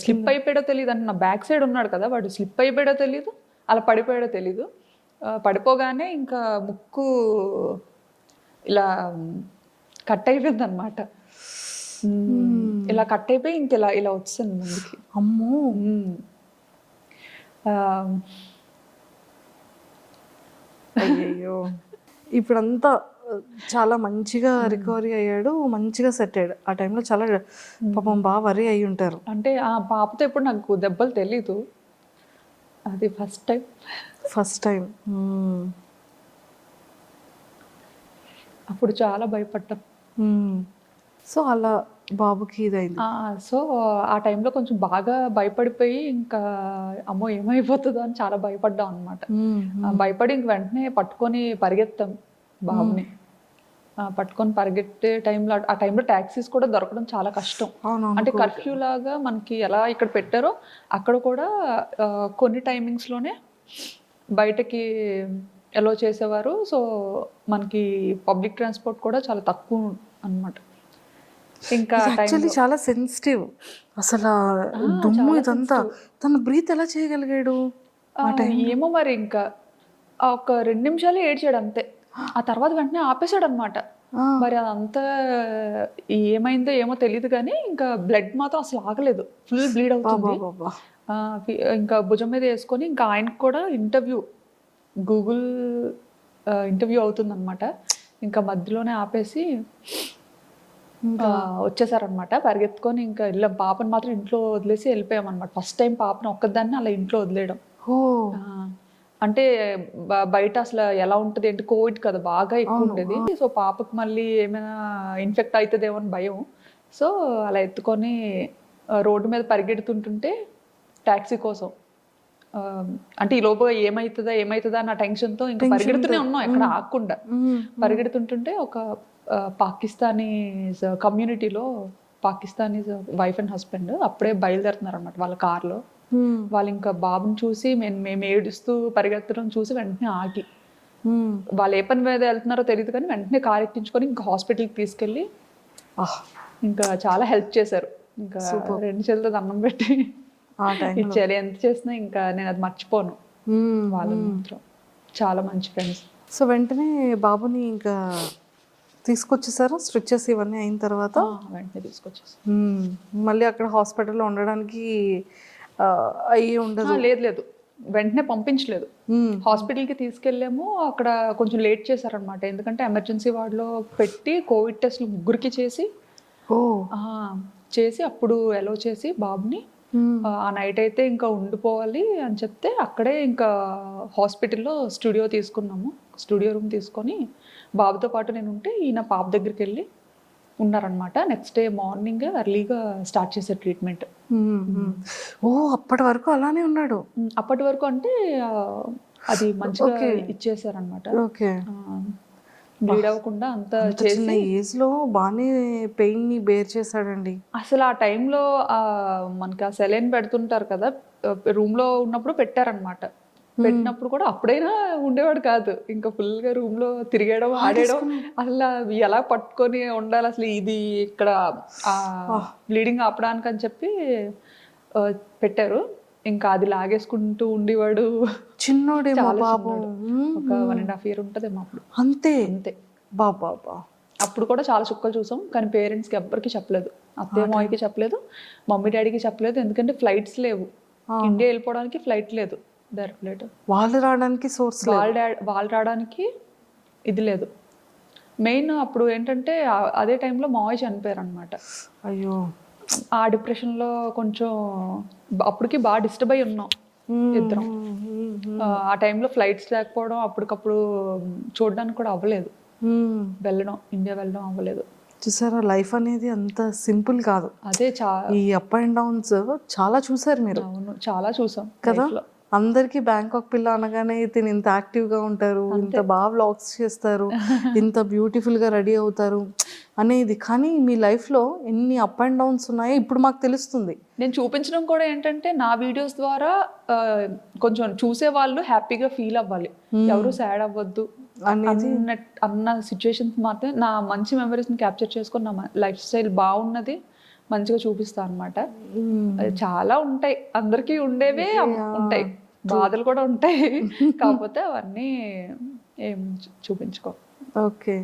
స్లిప్ అయిపోయాడో తెలియదు. అంటే నా బ్యాక్ సైడ్ ఉన్నాడు కదా, వాడు స్లిప్ అయిపోయాడో తెలియదు, అలా పడిపోయాడో తెలీదు. పడిపోగానే ఇంకా ముక్కు ఇలా కట్ అయిపోయింది అనమాట. ఇలా కట్ అయిపోయి ఇంక ఇలా వచ్చింది ముందుకి. అమ్మో. అయ్యో. ఇప్పుడంతా చాలా మంచిగా రికవరీ అయ్యాడు, మంచిగా సెట్ అయ్యాడు. ఆ టైంలో చాలా పాపం బాగా వరీ అయి ఉంటారు. అంటే ఆ పాపతో ఎప్పుడు నాకు దెబ్బలు తెలీదు, అది ఫస్ట్ టైం. అప్పుడు చాలా భయపడ్డాం. సో అలా బాబుకి ఇదైంది. సో ఆ టైంలో కొంచెం బాగా భయపడిపోయి ఇంకా అమ్మో ఏమైపోతుందో అని చాలా భయపడ్డాం అనమాట. భయపడి ఇంక వెంటనే పట్టుకొని పరిగెత్తాం బాబుని. పట్టుకొని పరిగెట్టే టైంలో, ఆ టైంలో ట్యాక్సీస్ కూడా దొరకడం చాలా కష్టం. అంటే కర్ఫ్యూ లాగా మనకి ఎలా ఇక్కడ పెట్టారో అక్కడ కూడా కొన్ని టైమింగ్స్లోనే బయటకి ఎలో చేసేవారు. సో మనకి పబ్లిక్ ట్రాన్స్పోర్ట్ కూడా చాలా తక్కువ అన్నమాట. ఇంకా యాక్చువల్లీ చాలా సెన్సిటివ్ అసలు దుమ్ము ఇదంతా. తను బ్రీత్ ఎలా చేయగలిగాడు? ఏమో మరి, ఇంకా ఒక 2 నిమిషాలు ఏడ్చాడు అంతే. ఆ తర్వాత వెంటనే ఆపేశాడు అనమాట. మరి అదంతా ఏమైందో ఏమో తెలియదు కానీ ఇంకా బ్లడ్ మాత్రం అసలు ఆగలేదు, ఫుల్ బ్లీడ్ అవుతుంది. ఇంకా భుజం మీద వేసుకొని ఇంకా ఆయనకు కూడా గూగుల్ ఇంటర్వ్యూ అవుతుందన్నమాట. ఇంకా మధ్యలోనే ఆపేసి వచ్చేసారనమాట. పరిగెత్తుకొని ఇంకా వెళ్ళాం. పాపను మాత్రం ఇంట్లో వదిలేసి వెళ్ళిపోయాం అనమాట. ఫస్ట్ టైం పాపను ఒక్కదాన్ని అలా ఇంట్లో వదిలేయడం. అంటే బయట అసలు ఎలా ఉంటుంది అంటే కోవిడ్ కదా బాగా ఎక్కువ ఉండేది. సో పాపకు మళ్ళీ ఏమైనా ఇన్ఫెక్ట్ అవుతుందేమో అని భయం. సో అలా ఎత్తుకొని రోడ్డు మీద పరిగెడుతుంటుంటే ట్యాక్సీ కోసం, అంటే ఈ లోపు ఏమవుతుందా అన్న టెన్షన్తో ఇంకా పరిగెడుతూనే ఉన్నాం ఎక్కడ ఆగకుండా. పరిగెడుతుంటుంటే ఒక పాకిస్తానీస్ కమ్యూనిటీలో పాకిస్తానీస్ వైఫ్ అండ్ హస్బెండ్ అప్పుడే బయలుదేరుతున్నారు అనమాట వాళ్ళ కార్లో. వాళ్ళు ఇంకా బాబుని చూసి మేము ఏడుస్తూ పరిగెత్తడం చూసి వెంటనే ఆగి, వాళ్ళు ఏ పని మీద వెళ్తున్నారో తెలియదు కానీ వెంటనే కార్ ఎక్కించుకొని ఇంకా హాస్పిటల్కి తీసుకెళ్ళి ఇంకా చాలా హెల్ప్ చేశారు. ఇంకా 2 చేతులతో దండం పెట్టి ఇచ్చారు. ఎంత చేసినా ఇంకా నేను అది మర్చిపోను. వాళ్ళు మాత్రం చాలా మంచి ఫ్రెండ్స్. సో వెంటనే బాబుని ఇంకా తీసుకొచ్చేసారా స్ట్రిచెస్ ఇవన్నీ అయిన తర్వాత? వెంటనే తీసుకొచ్చేసారు. మళ్ళీ అక్కడ హాస్పిటల్లో ఉండడానికి అయ్యి ఉండదు? లేదు, వెంటనే పంపించలేదు. హాస్పిటల్కి తీసుకెళ్ళాము. అక్కడ కొంచెం లేట్ చేశారనమాట. ఎందుకంటే ఎమర్జెన్సీ వార్డులో పెట్టి కోవిడ్ టెస్ట్లు 3కి చేసి అప్పుడు ఎలో చేసి బాబుని ఆ నైట్ అయితే ఇంకా ఉండిపోవాలి అని చెప్తే అక్కడే ఇంకా హాస్పిటల్లో స్టూడియో రూమ్ తీసుకొని బాబుతో పాటు నేను ఉంటే ఈయన పాప దగ్గరికి వెళ్ళి ఉన్నారనమాట. నెక్స్ట్ డే మార్నింగ్ ఎర్లీగా స్టార్ట్ చేశారు ట్రీట్మెంట్. అప్పటి వరకు అలానే ఉన్నాడు? అప్పటి వరకు అంటే అది మంచిగా ఇచ్చేసారనమాట. బ్లీడ్ అవ్వకుండా అంతా చిన్న ఏజ్ లో బాగానే పెయిన్ ని బేర్ చేశాడండి. అసలు ఆ టైంలో మనకి ఆ సెలైన్ పెడుతుంటారు కదా, రూమ్ లో ఉన్నప్పుడు పెట్టారనమాట. పెట్టినప్పుడు కూడా అప్పుడైనా ఉండేవాడు కాదు. ఇంకా ఫుల్ గా రూమ్ లో తిరిగేయడం ఆడేయడం, అసలు ఎలా పట్టుకొని ఉండాలి అసలు ఇది ఇక్కడ బ్లీడింగ్ ఆపడానికి అని చెప్పి పెట్టారు. ఇంకా అది లాగేసుకుంటూ ఉండేవాడు. చిన్నోడేమో బాబు. ఒక 1.5 year ఉంటదేమో అప్పుడు. అంతే బాబా. అప్పుడు కూడా చాలా చుక్కలు చూసాం కానీ పేరెంట్స్కి ఎవ్వరికి చెప్పలేదు. అత్తయ్య మావయ్యకి చెప్పలేదు, మమ్మీ డాడీకి చెప్పలేదు. ఎందుకంటే ఫ్లైట్స్ లేవు, ఇండియా వెళ్ళిపోవడానికి ఫ్లైట్ లేదు, డైరెక్ట్ ఫ్లైట్. వాళ్ళు రావడానికి సోర్స్, వాళ్ళు రావడానికి ఇది లేదు. మెయిన్ అప్పుడు ఏంటంటే అదే టైంలో మావయ్య చనిపోయారు అనమాట. అయ్యో. ఆ డిప్రెషన్లో కొంచెం అప్పటికి బాగా డిస్టర్బ్ అయి ఉన్నాం ఇద్దరం. ఆ టైంలో ఫ్లైట్స్ లేకపోవడం, అప్పటికప్పుడు చూడడానికి కూడా అవ్వలేదు, ఇండియా వెళ్ళడం అవ్వలేదు. చూసారా, లైఫ్ అనేది అంత సింపుల్ కాదు. అదే ఈ అప్ అండ్ డౌన్స్ చాలా చూసారు మీరు. అవును, చాలా చూసాం కదా. అందరికీ బ్యాంకాక్ పిల్ల అనగానే తిని ఇంత యాక్టివ్గా ఉంటారు, ఇంత బాగా వ్లాగ్స్ చేస్తారు, ఇంత బ్యూటిఫుల్గా రెడీ అవుతారు అనేది. కానీ మీ లైఫ్లో ఎన్ని అప్ అండ్ డౌన్స్ ఉన్నాయో ఇప్పుడు మాకు తెలుస్తుంది. నేను చూపించడం కూడా ఏంటంటే నా వీడియోస్ ద్వారా కొంచెం చూసే వాళ్ళు హ్యాపీగా ఫీల్ అవ్వాలి, ఎవరు సాడ్ అవ్వద్దు అన్న సిచ్యువేషన్స్ మాత్రం నా మంచి మెమరీస్ని క్యాప్చర్ చేసుకొని నా లైఫ్ స్టైల్ బాగున్నది మంచిగా చూపిస్తాను అనమాట. చాలా ఉంటాయి, అందరికీ ఉండేవే ఉంటాయి, బాధలు కూడా ఉంటాయి. కాకపోతే అవన్నీ ఏం చూపించుకో. ఓకే.